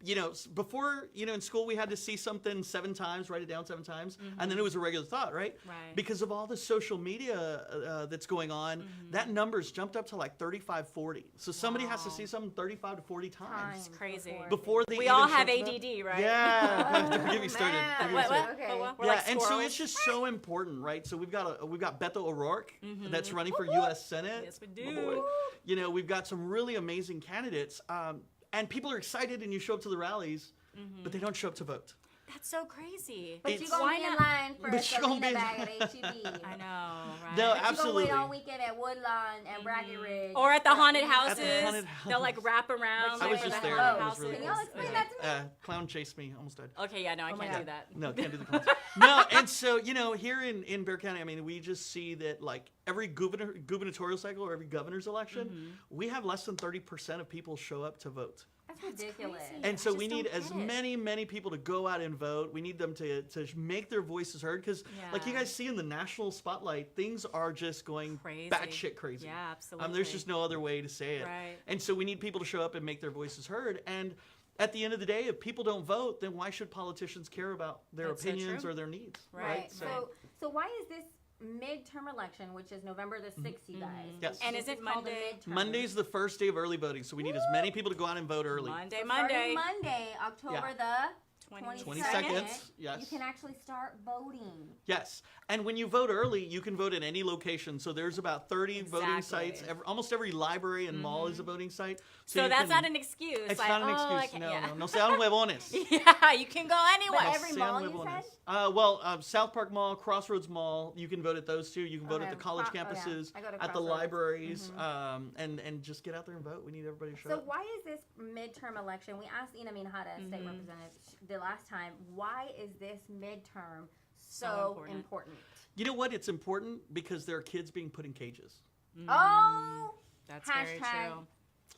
you know, before, you know, in school we had to see something 7 times, write it down 7 times, and then it was a regular thought, right? Because of all the social media that's going on, that number's jumped up to like 35, 40. So somebody has to see something 35 to 40 times. It's crazy. Before they We even all have show up. ADD, right? Yeah. Don't get me started. Don't get me started. Okay. We're Yeah, like and so squirrels. it's just so important, right? So we've got Beto O'Rourke that's running for U.S. Senate. Yes, we My do. boy. You know, we've got some really amazing candidates, and people are excited, and you show up to the rallies, but they don't show up to vote. That's so crazy. But you're going to be in line for a But you're gonna Selena be- bag at HEB. I know, right? No, You're absolutely. going to wait all weekend at Woodlawn and Breckenridge. Or at the haunted houses. haunted They'll like wrap around. I was like, just the there. haunted It was houses. really Can y'all explain that to me? Clown chased me, almost died. Okay, yeah, no, I my can't God. do that. No, can't do the clowns. No, and so, you know, here in Bexar County, I mean, we just see that like every gubernatorial cycle or every governor's election, we have less than 30% of people show up to vote. That's ridiculous. crazy. And so I we just need don't as get it. many people to go out and vote. We need them to make their voices heard because, like you Yeah. guys see in the national spotlight, things are just going Crazy. batshit crazy. Yeah, absolutely. There's just no other way to say it. Right. And so we need people to show up and make their voices heard. And at the end of the day, if people don't vote, then why should politicians care about their That's so opinions true. or their needs? Right. So, So why is this midterm election, which is November the 6th, you guys? Yes. And is it called a Monday? midterm? Monday's the first day of early voting, so we need as many people to go out and vote early. Monday. So starting Monday, October the 20 seconds. Yes. You can actually start voting. Yes. And when you vote early, you can vote at any location. So there's about 30 voting sites. Almost every library and mall is a voting site. So that's not an excuse. It's like, not an excuse. No sean huevones. Yeah, you can go anywhere. But every mall, you said? South Park Mall, Crossroads Mall, you can vote at those two. You can vote at the college campuses, at the libraries, and just get out there and vote. We need everybody to show up. So why is this midterm election? We asked Ina Minhada, state representative, the last time, why is this midterm so important? You know what? It's important because there are kids being put in cages. Oh, that's very true.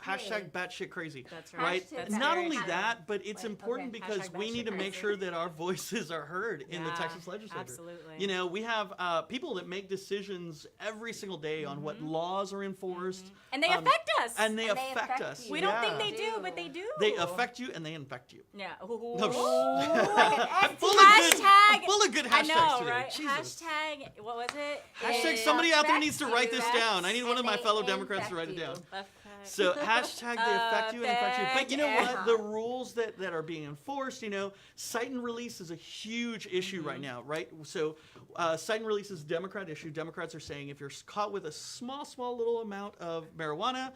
Hashtag batshit crazy. That's right. That's Not only that, but it's important because we need to make sure that our voices are heard in the Texas legislature. Absolutely. You know, we have people that make decisions every single day on what laws are enforced. And they affect us. And they affect us. We don't think they do, but they do. They affect you and they infect you. Yeah. Full of good hashtags I know, today. right? Jesus. Hashtag, what was it? Hashtag somebody out there needs to write this down. I need one of my fellow Democrats to write it down. So hashtag they affect you and infect you. But you know what? The rules that are being enforced, you know, cite and release is a huge issue right now, right? So cite and release is a Democrat issue. Democrats are saying if you're caught with a small little amount of marijuana,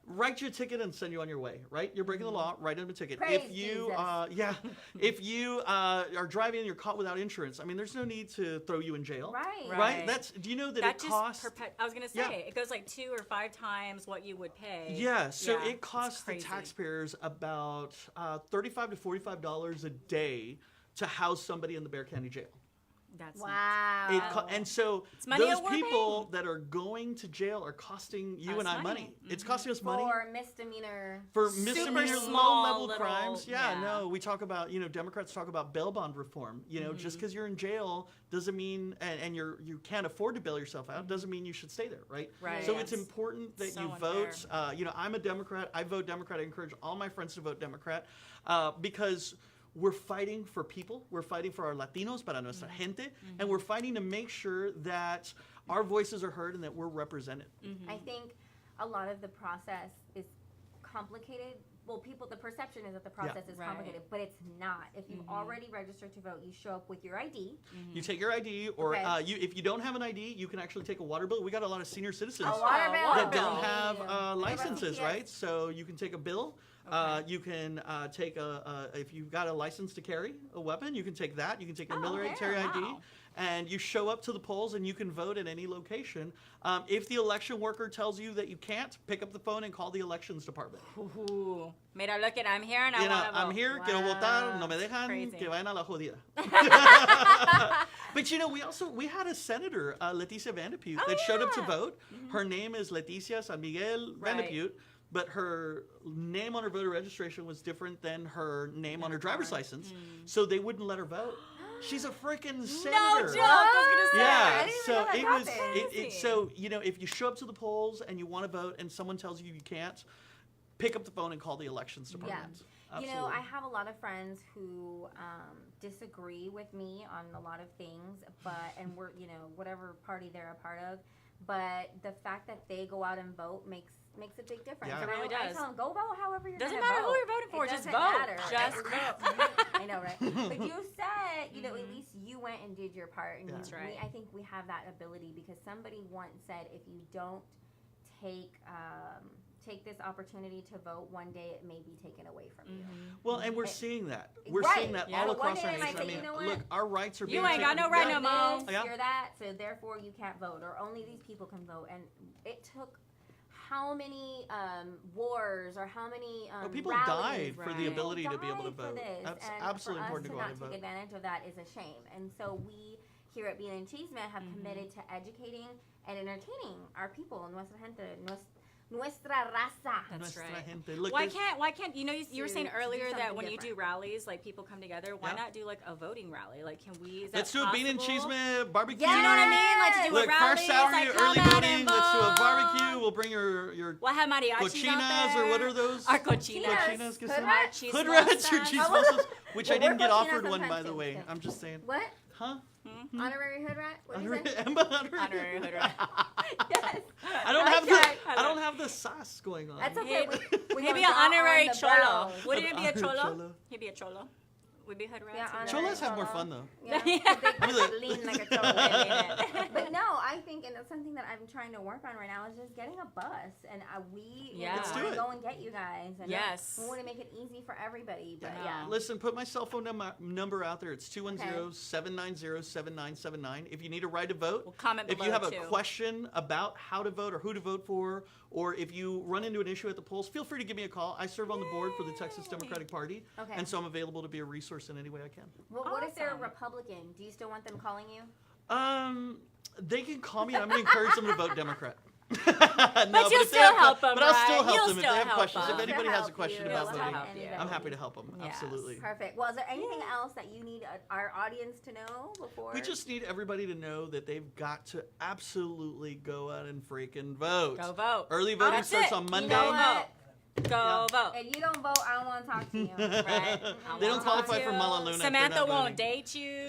write you a ticket and send you on your way, right? You're breaking the law, write them a ticket. Praise if you if you are driving and you're caught without insurance, I mean, there's no need to throw you in jail. Right. Do you know that it costs I was going to say it goes like 2 or 5 times what you would pay. Yeah, so it costs the taxpayers about $35 to $45 a day to house somebody in the Bexar County Jail. That's And so those people that are going to jail are costing you and I money. It's costing us money for misdemeanor low-level crimes. No, we talk about, you know, Democrats talk about bail bond reform. You know, just because you're in jail doesn't mean, and you can't afford to bail yourself out, doesn't mean you should stay there, right? So it's important that you vote. You know, I'm a Democrat. I vote Democrat. I encourage all my friends to vote Democrat because we're fighting for people. We're fighting for our Latinos, para nuestra gente, and we're fighting to make sure that our voices are heard and that we're represented. I think a lot of the process is complicated. Well, the perception is that the process is complicated, but it's not. If you already registered to vote, you show up with your ID. You take your ID, or if you don't have an ID, you can actually take a water bill. We got a lot of senior citizens that don't have licenses, right? So you can take a bill. You can take if you've got a license to carry a weapon, you can take that. You can take your military ID, and you show up to the polls, and you can vote at any location. If the election worker tells you that you can't, pick up the phone and call the elections department. Mira, look at, I'm here and I want to vote. I'm here, quiero votar, no me dejan, que vayan a la jodida. But you know, we had a senator, Leticia Vandepute, that showed up to vote. Her name is Leticia San Miguel Vandepute. But her name on her voter registration was different than her name on her driver's license, so they wouldn't let her vote. She's a freaking senator. No joke. I was gonna say. So you know, if you show up to the polls and you want to vote, and someone tells you can't, pick up the phone and call the elections department. You know, I have a lot of friends who disagree with me on a lot of things, and we're, you know, whatever party they're a part of. But the fact that they go out and vote makes a big difference. Yeah. And It really does. I tell them, go vote however you're going to vote. Doesn't matter who you're voting for, just vote. Just vote. I know, right? But you said, you know, at least you went and did your part. And That's right. I think we have that ability because somebody once said if you don't take this opportunity to vote, one day it may be taken away from you. Well, and we're seeing that. We're seeing that all across our nation. I mean, look, our rights are being taken. You ain't got no right no more. You're that, so therefore you can't vote, or only these people can vote. And it took how many wars or how many people rallies, died for the ability to be able to vote. That's absolutely important to go out and vote. For us to not take advantage of that is a shame. And so we here at Bien and Chisme have committed to educating and entertaining our people, nuestra gente, nuestra raza. That's right. Look, why can't you know you were saying earlier that when you do rallies, like people come together, why not do like a voting rally? Like, can we? Let's do a Bean and Chisme barbecue. Yeah, you know what I mean? Like to do a rally. First Saturday, like, early voting. Let's do a barbecue. We'll bring your we'll have mariachis cochinas, or what are those? Our cochinas. Hood rats or chismosas, which I didn't get offered one, by the way. I'm just saying. What? Huh? Honorary hood rat? What did you say? Honorary hood rat. Yes. I don't have the sauce going on. That's okay. He'd be an honorary cholo. Wouldn't it be a cholo? He'd be a cholo. We'd be hood rats. Yeah, Cholas have more fun though. Yeah, Yeah. they lean like a cholo. But no, I think, and it's something that I'm trying to work on right now, is just getting a bus, and we Let's want do to it. go and get you guys. And Yes. we want to make it easy for everybody. But yeah. Listen, put my cell phone number out there. It's 210-790-7979. If you need a right to vote, We'll comment if you below, have a too. question about how to vote or who to vote for, or if you run into an issue at the polls, feel free to give me a call. I serve on the board for the Texas Democratic Party, Okay. and so I'm available to be a resource in any way I can. Well, what if they're a Awesome. Republican? Do you still want them calling you? They can call me, and I'm going to encourage them to vote Democrat. No, But you'll if they still have help them, But I'll still right? help You'll them if still they have help questions. them. If anybody We'll has a help question you. about We'll voting, help you. I'm happy to help them. Yes. Absolutely. Perfect. Well, is there anything else that you need our audience to know before? We just need everybody to know that they've got to absolutely go out and freaking vote. Go vote. Early voting That's starts it. on Monday. know what? Go vote. If you don't vote, I don't want to talk to you. Right. They don't qualify for Malaluna. if they're Samantha not won't voting. date you.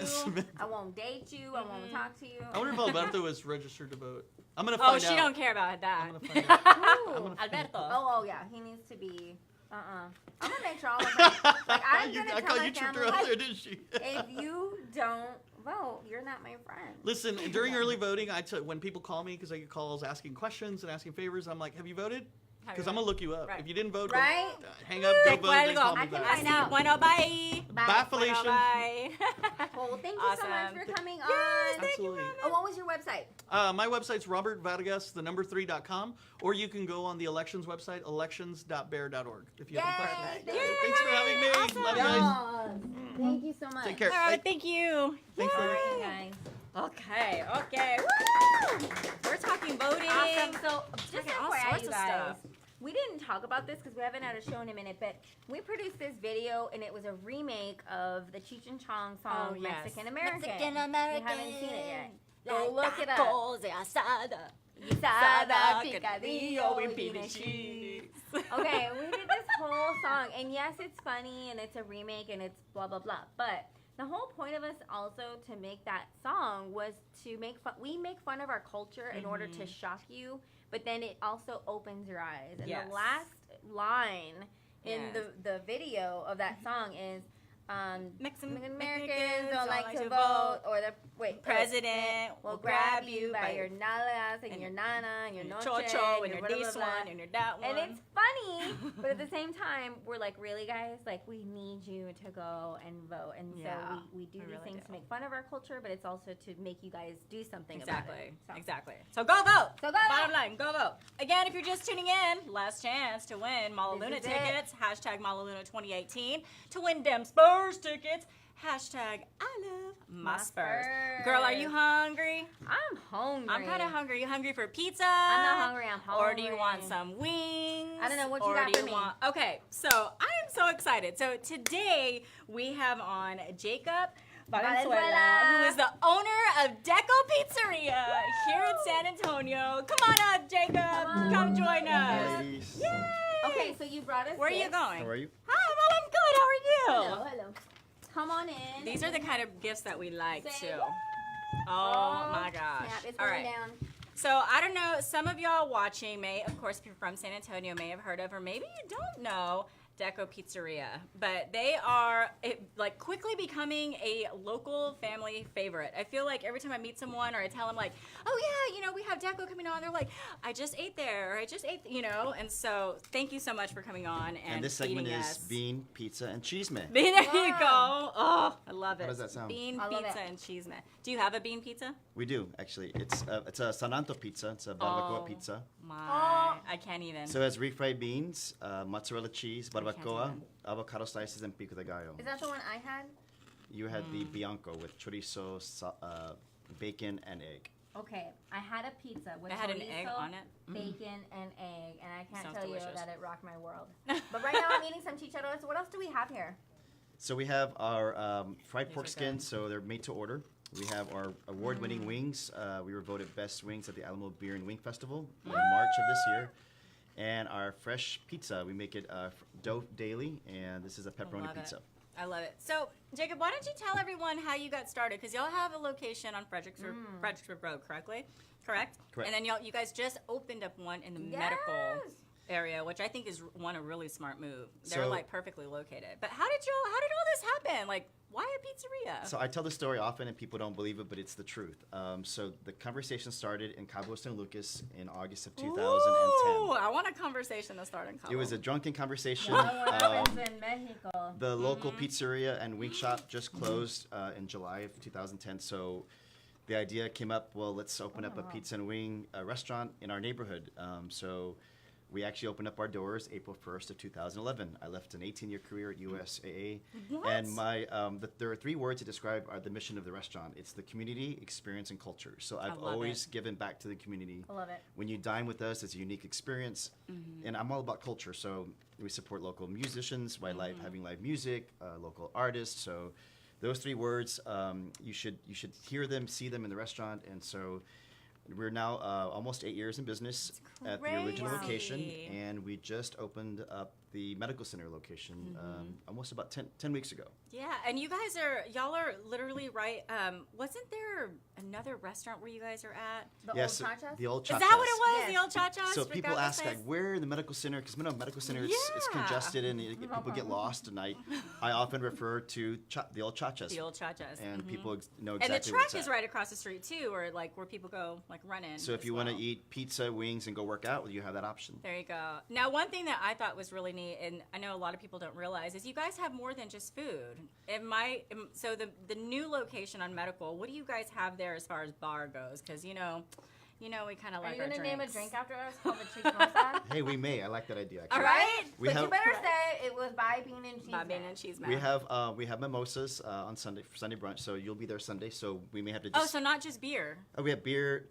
I won't date you. I won't talk to you. I wonder if Alberto is registered to vote. I'm gonna Oh, find out. she don't care about that. I'm gonna find out. Ooh. Alberto. Oh, yeah. He needs to be. I'm gonna make sure all of them. Like I'm gonna I tell caught my you tricked her family, out there, didn't she? if you don't vote, you're not my friend. Listen, during early voting, when people call me, because I get calls asking questions and asking favors, I'm like, have you voted? Because I'm going to look you up. Right. If you didn't vote, Right? hang up, go vote, then call me I can back. find out. Bueno, bye. Bye, Felicia. Bueno, bye. Well, thank you so much Awesome. for coming on. Absolutely. Oh, what was your website? My website's robertvargas3.com, or you can go on the elections website, elections.bear.org, if you have any questions. Yay! Yay, thanks for having me. Awesome. Love you guys. Yes. Thank you so much. Take care. All right, thank you. Thanks, All ladies. right, guys. Okay. Woo! We're talking voting. Awesome. So, just Talking all FYI, sorts you of guys, stuff. we didn't talk about this because we haven't had a show in a minute, but we produced this video and it was a remake of the Cheech and Chong song Oh, yes. Mexican American. Mexican You haven't seen it yet. Go Like look it up. tacos de asada. Guisada, picadillo, picadillo, and pita and cheese. Okay, we did this whole song, and yes, it's funny, and it's a remake, and it's blah, blah, blah, but the whole point of us also to make that song was to make fun. We make fun of our culture in order to shock you, but then it also opens your eyes. And Yes. the last line in Yes. the video of that song is, Mexican Americans don't like to vote, or the President will grab you by your nalgas and your nana and your noche chocho and your blah, blah, this blah, blah. one and your that one. And it's funny, but at the same time, we're like, really, guys? Like, we need you to go and vote. And Yeah, so we do we these really things do. to make fun of our culture, but it's also to make you guys do something Exactly. about it. So. Exactly. So go vote. So go Bottom vote. line, go vote. Again, if you're just tuning in, last chance to win Malaluna This is tickets. Hashtag Malaluna 2018. To win them Spurs tickets. Hashtag I love my Spurs. Girl, are you hungry? I'm hungry. I'm kind of hungry. You hungry for pizza? I'm not hungry. I'm hungry. Or do you want some wings? I don't know what you Or got do for me. Okay, so I am so excited. So today we have on Jacob Valenzuela, who is the owner of Deco Pizzeria here in San Antonio. Come on up, Jacob. Come join us. Ladies. Yay! Okay, so you brought us Where are you this. going? How are you? Hi, well, I'm good. How are you? Hello, hello. Come on in. These are the kind of gifts that we like Say too. what? Oh my gosh. Snap, it's All going right. down. So I don't know, some of y'all watching may, of course, if you're from San Antonio, may have heard of, or maybe you don't know, Deco Pizzeria. But they are like quickly becoming a local family favorite. I feel like every time I meet someone or I tell them like, oh yeah, you know, we have Deco coming on, they're like, I just ate there, or I just ate, you know. And so thank you so much for coming on and this segment feeding is us. bean, pizza, and Chisme. There you Wow. go. Oh, I love it. How does that sound? Bean I love pizza it. and cheese man. Do you have a bean pizza? We do, actually. It's a Sananto pizza. It's a barbacoa Oh. pizza. My, Oh. I can't even. So it has refried beans, mozzarella cheese, can't barbacoa, even. avocado slices, and pico de gallo. Is that the one I had? You had the Bianco with chorizo, bacon, and egg. Okay, I had a pizza with It had an chorizo, egg on it. bacon, and egg, and I can't Sounds tell delicious. you that it rocked my world. But right now I'm eating some chicharrones. What else do we have here? So we have our fried These pork are skins, so they're made to order. We have our award-winning wings. We were voted best wings at the Alamo Beer and Wing Festival in March of this year. And our fresh pizza, we make it dough daily, and this is a pepperoni love it. pizza. I love it. So, Jacob, why don't you tell everyone how you got started? Because y'all have a location on Fredericksburg Road, correct? Correct. And then you guys just opened up one in the Yes. medical area, which I think is a really smart move. They're So- like perfectly located. But how did all this happen? Like, why a pizzeria? So I tell this story often, and people don't believe it, but it's the truth. So the conversation started in Cabo San Lucas in August of 2010. Ooh, I want a conversation to start in Cabo. It was a drunken conversation. What happens in Mexico? The local pizzeria and wing shop just closed in July of 2010. So the idea came up, well, let's open up a pizza and wing restaurant in our neighborhood. So we actually opened up our doors April 1st of 2011. I left an 18-year career at USAA. What? And there are 3 words to describe the mission of the restaurant. It's the community, experience, and culture. So I've love always given back to the community. I love it. When you dine with us, it's a unique experience. And I'm all about culture. So we support local musicians by having live music, local artists. So those 3 words, you should hear them, see them in the restaurant. And so we're now almost 8 years in business at the original crazy. location, and we just opened up the medical center location almost about 10 weeks ago. Yeah, and y'all are literally right. Wasn't there another restaurant where you guys are at? The Yes, old Chachas? the old Is Chachas. that what it was? Yes. The old Chachas? So Rick people Gago's ask, place? like, where in the medical center? Because medical center, it's Yeah. congested and people get lost. And I often refer to the old Chachas. The old Chachas. And people know And exactly the where track it's is at. right across the street too, or like where people go like running. So if as you want to well. eat pizza, wings, and go work out, well, you have that option. There you go. Now, one thing that I thought was really neat, and I know a lot of people don't realize, is you guys have more than just food. So the new location on Medical, what do you guys have there as far as bar goes? Because we kind of Are like you our going to name a drinks. drink after us called the Chisme? Hey, we may. I like that idea. Actually. All right. We But have you better say it was by bean and cheese. Bob Bean and Cheese Man. we have mimosas on Sunday for Sunday brunch. So you'll be there Sunday. So we may have to. Oh, Just, so not just beer. we have beer,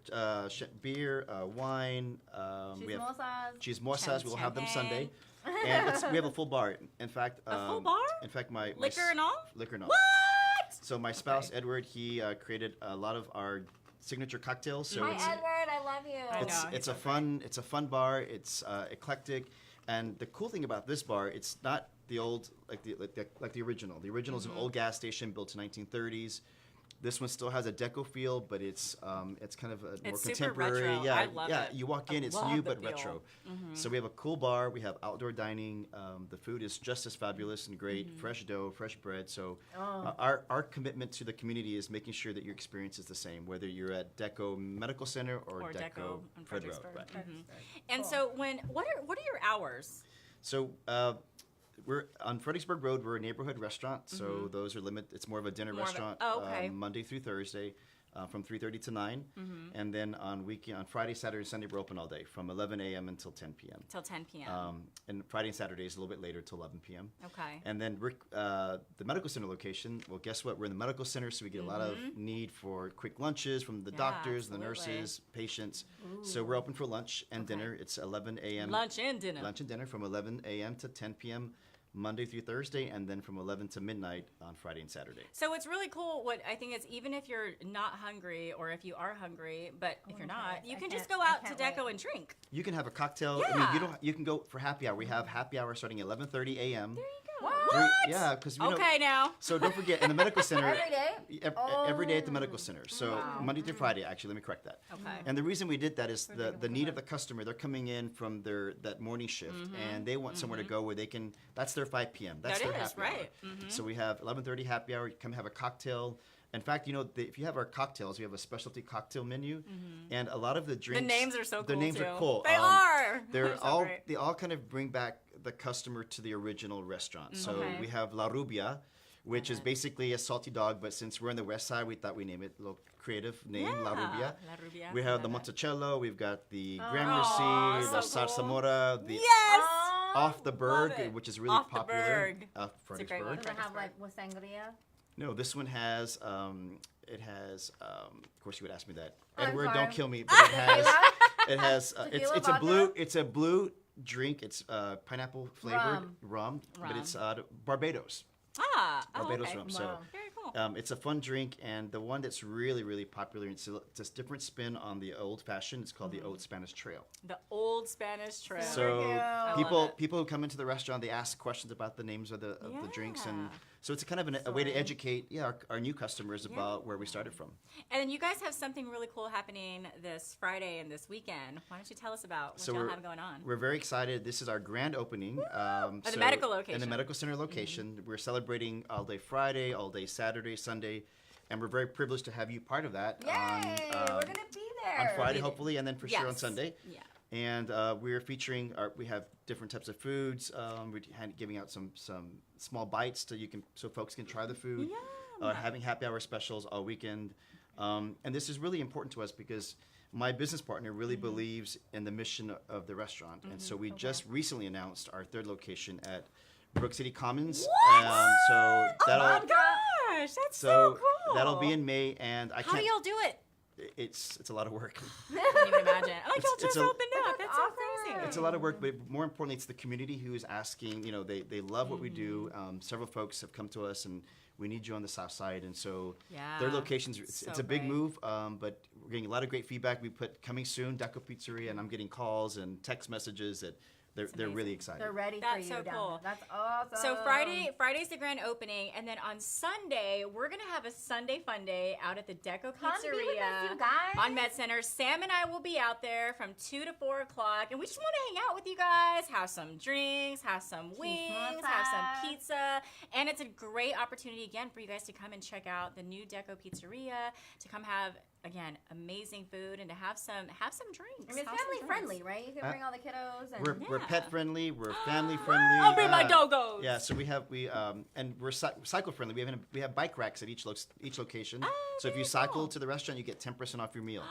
wine. We have chismosas. We'll have them Sunday. And we have a full bar. In fact, A full bar? In fact, my Liquor and all? liquor and all. What? So my spouse Edward, he created a lot of our signature cocktails. So Hi, it's Edward. I love you. I know. it's a fun bar. It's eclectic, and the cool thing about this bar, it's not the old like the original. The original is an old gas station built in 1930s. This one still has a deco feel, but it's kind of a more It's super contemporary. retro. Yeah, I love yeah. it. You walk in, it's love new the but feel. retro. So we have a cool bar. We have outdoor dining. The food is just as fabulous and great. Fresh dough, fresh bread. So our commitment to the community is making sure that your experience is the same, whether you're at Deco Medical Center or Deco in Fred Road. Fredericksburg. Right. And so what are your hours? So we're on Fredericksburg Road. We're a neighborhood restaurant, so those are limited. It's more of a dinner More of a- restaurant. oh, okay. Monday through Thursday, from 3:30 to 9, and then on Friday, Saturday, and Sunday we're open all day from 11 a.m. until 10 p.m. Till 10 p.m. And Friday and Saturday is a little bit later till 11 p.m. Okay. And then the medical center location. Well, guess what? We're in the medical center, so we get a lot of need for quick lunches from the Yeah, doctors, the absolutely. nurses, patients. So we're open for lunch and dinner. It's 11 a.m. Lunch and dinner. Lunch and dinner from 11 a.m. to 10 p.m. Monday through Thursday, and then from 11 to midnight on Friday and Saturday. So it's really cool. What I think is, even if you're not hungry, or if you are hungry, but if you're not, you can just go out to Deco and drink. You can have a cocktail. I mean, you can go for happy hour. We have happy hour starting at 11:30 a.m. There you go. What? Yeah, because Okay, now. So don't forget, in the medical center, Every day? every day at the medical center. So Monday through Friday, actually, let me correct that. Okay. And the reason we did that is the need of the customer. They're coming in from that morning shift, and they want somewhere to go where they can. That's their 5 p.m. That's That their is, happy right. hour. So we have 11:30 happy hour. You come have a cocktail. In fact, if you have our cocktails, we have a specialty cocktail menu, and a lot of the drinks. The names are so cool. The names too. are cool. They are. They're so all great. they all kind of bring back the customer to the original restaurant. So Okay. we have La Rubia, which is basically a salty dog, but since we're in the west side, we thought we name it a little creative name, La Rubia. La Rubia. We have the Love it. Monticello, we've got the Aw, Gramercy, the so cool. Zarzamora, the Yes. Off the Berg, Love it. which is really Off the popular. Berg. Off It's a great Fredericksburg. one. Does it have like with sangria? No, this one has, of course you would ask me that. I'm Edward, sorry. don't kill me, but it has, Tequila, it's a vodka? it's a blue drink. It's pineapple flavored rum, but it's Barbados. Barbados okay. rum. So Wow. Very cool. it's a fun drink, and the one that's really, really popular, it's a different spin on the old fashioned. It's called the Old Spanish Trail. The old Spanish Trail. So I love people it. people who come into the restaurant, they ask questions about the names of the drinks, and Yeah. So it's kind of a way to educate our new customers about where we started from. And then you guys have something really cool happening this Friday and this weekend. Why don't you tell us about what y'all have going on? We're very excited. This is our grand opening. At the medical location. In the medical center location. We're celebrating all day Friday, all day Saturday, Sunday. And we're very privileged to have you part of that. Yay! We're going to be there. On Friday, hopefully, and then for sure on Sunday. Yeah. And we're featuring, we have different types of foods. We're giving out some small bites so folks can try the food. Having happy hour specials all weekend. And this is really important to us because my business partner really believes in the mission of the restaurant. And so we just recently announced our third location at Brook City Commons. So that'll, oh my gosh, that's so cool. That'll be in May, and How do y'all do it? It's a lot of work. I can't even imagine. Like y'all just opened up. That's so awesome. crazy. It's a lot of work, but more importantly, it's the community who is asking. They love what we do. Several folks have come to us, and we need you on the south side. And so their locations, it's a big move, but we're getting a lot of great feedback. We put coming soon, Deco Pizzeria, and I'm getting calls and text messages that they're really excited. They're ready That's for you. so cool. That's awesome. So Friday's the grand opening, and then on Sunday we're gonna have a Sunday fun day out at the Deco Come be with Pizzeria us, you guys. on Med Center. Sam and I will be out there from 2 to 4 o'clock, and we just want to hang out with you guys, have some drinks, have some wings, have some pizza, and it's a great opportunity again for you guys to come and check out the new Deco Pizzeria, to come have amazing food, and to have some drinks. I mean, it's family friendly, right? You can bring all the kiddos. And We're pet friendly. We're family friendly. I'll bring my doggos. Yeah, so and we're cycle friendly. We have bike racks at each location. So if you cycle to the restaurant, you get 10% off your meal.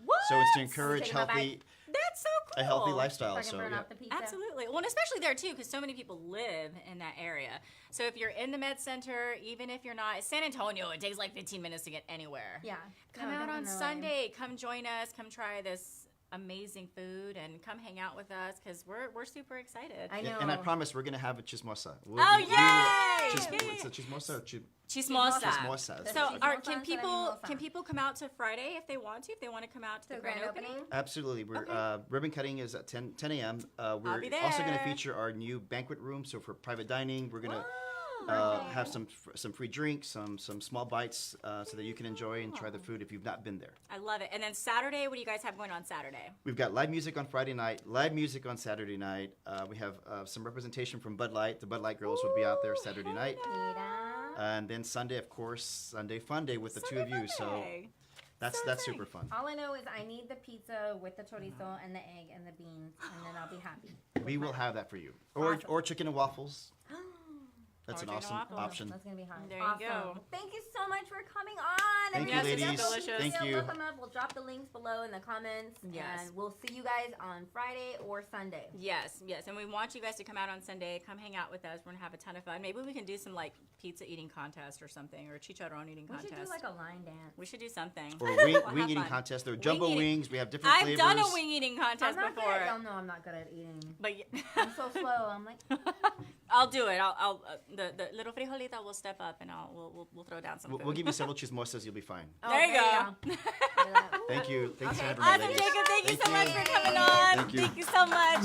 What? So it's to encourage Taking my healthy. That's so cool. A healthy lifestyle. If I can So burn yeah. off the pizza. Absolutely. Well, and especially there too, because so many people live in that area. So if you're in the Med Center, even if you're not, San Antonio, it takes like 15 minutes to get anywhere. Yeah. Come No, out on definitely. Sunday. Come join us. Come try this amazing food and come hang out with us because we're super excited. I know. And I promise we're gonna have a chismosa. Yay! It's a chismosa or Chismosa. chismosa. So Chismosa can instead of people mimosa. come out to Friday if they want to come out to the grand opening? Absolutely. We're ribbon cutting is at 10 a.m. We're be also going to there. feature our new banquet room. So for private dining, we're going to Wow. have some free drinks, some small bites, so that you can enjoy and try the food if you've not been there. I love it. And then Saturday, what do you guys have going on Saturday? We've got live music on Friday night, live music on Saturday night. We have some representation from Bud Light. The Bud Light girls will be out there Saturday night. And then Sunday, of course, Sunday Fun Day with the two of you. So that's super fun. All I know is I need the pizza with the chorizo and the egg and the beans, and then I'll be happy. We will have that for you. Or chicken and waffles. That's Or an chicken awesome and waffles. option. That's gonna be hard. There you awesome. go. Thank you so much for coming on. Thank you, Everybody, ladies. definitely Delicious. Thank still you. Look them up. We'll drop the links below in the comments. Yes. And we'll see you guys on Friday or Sunday. Yes. And we want you guys to come out on Sunday. Come hang out with us. We're going to have a ton of fun. Maybe we can do some like pizza eating contest or something, or chicharron eating We contest. should do like a line dance. We should do something. Or We'll wing have eating fun. contest. There are jumbo Wing eating. wings. We have different I've flavors. done a wing eating I'm contest not before. good. Y'all know I'm not good at eating. But I'm so slow. I'm like, I'll do it. I'll the little frijolita will step up and we'll throw down some food. We'll give you several chismosas. You'll be fine. There you go. Thank you. Thanks for Okay. having me, Awesome, ladies. Jacob. Thank you so much you. for coming on. Thank you. Thank you so much.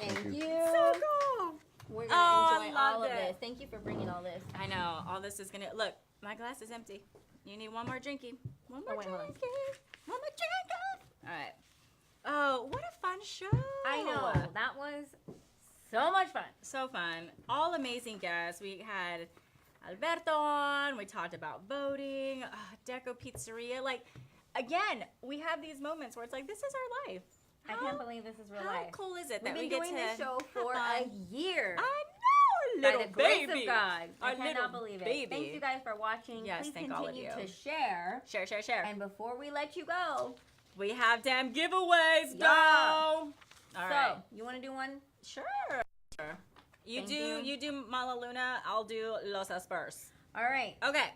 Thank you. So cool. We're Oh, gonna I enjoy all loved of it. this. Thank you for bringing all this. I know. All this is gonna look. My glass is empty. You need one more drinky. One more wait, hold on. drinky. One more drinky. All right. Oh, what a fun show. I know. That was so much fun. So fun. All amazing guests. We had Alberto on. We talked about voting. Deco Pizzeria. Like, again, we have these moments where it's like, this is our life. I can't believe this is real How life. cool is it We've that been we get doing to this show for a year. I know, By little the grace baby. of God. I Our cannot little believe it. baby. Thank you guys for watching. Yes, Please thank all of continue you. to share. Share. And before we let you go, We have damn giveaways, Yeah. though. All so right. you want to do one? Sure. You Thank you do Mala Luna. I'll do Los Aspersos. All right. Okay.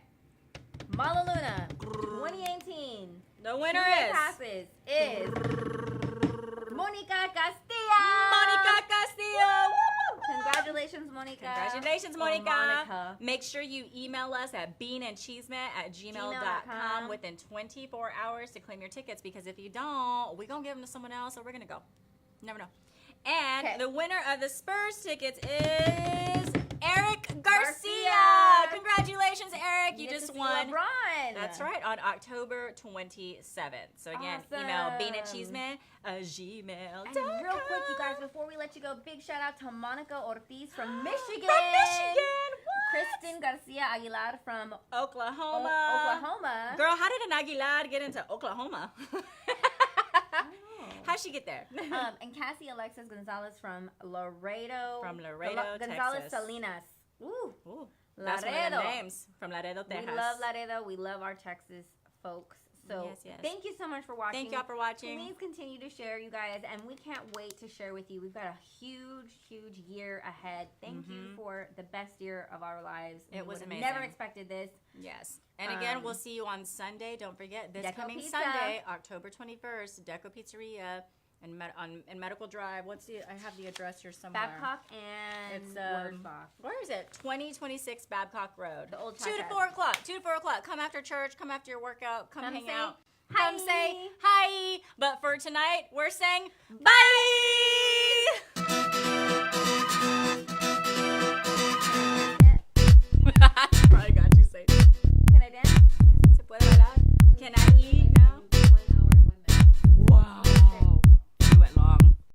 Mala Luna 2018. The winner Tuesday is passes is Monica Castillo. Monica Castillo. Congratulations, Monica. Congratulations, Or Monica. Monica. Make sure you email us at beanandchisme@gmail.com gmail.com. within 24 hours to claim your tickets, because if you don't, we're going to give them to someone else or we're going to go. Never know. And Okay. the winner of the Spurs tickets is Eric Garcia. Congratulations, Eric. You just won. LeBron. That's right, on October 27th. So again, email beanatchisme@gmail.com. And real quick, you guys, before we let you go, big shout out to Monica Ortiz from Michigan. From Michigan. What? Kristen Garcia Aguilar from Oklahoma. Oklahoma. Girl, how did an Aguilar get into Oklahoma? How'd she get there? And Cassie Alexis Gonzalez from Laredo. From Laredo, Gonzalez Texas. Salinas. Ooh. That's one of the names. From Laredo, Texas. We love Laredo. We love our Texas folks. So yes. thank you so much for watching. Thank y'all for watching. Please continue to share, you guys. And we can't wait to share with you. We've got a huge, huge year ahead. Thank you for the best year of our lives. It was amazing. Never expected this. Yes. And again, we'll see you on Sunday. Don't forget, this Deco coming Pizza. Sunday, October 21st, Deco Pizzeria in Medical Drive. I have the address here somewhere. Babcock and It's, Wurzbach. Where is it? 2026 Babcock Road. The old 2 to Chaka. 4 o'clock. 2 to 4 o'clock. Come after church. Come after your workout. Come hang say out. hi. Come say hi. But for tonight, we're saying bye.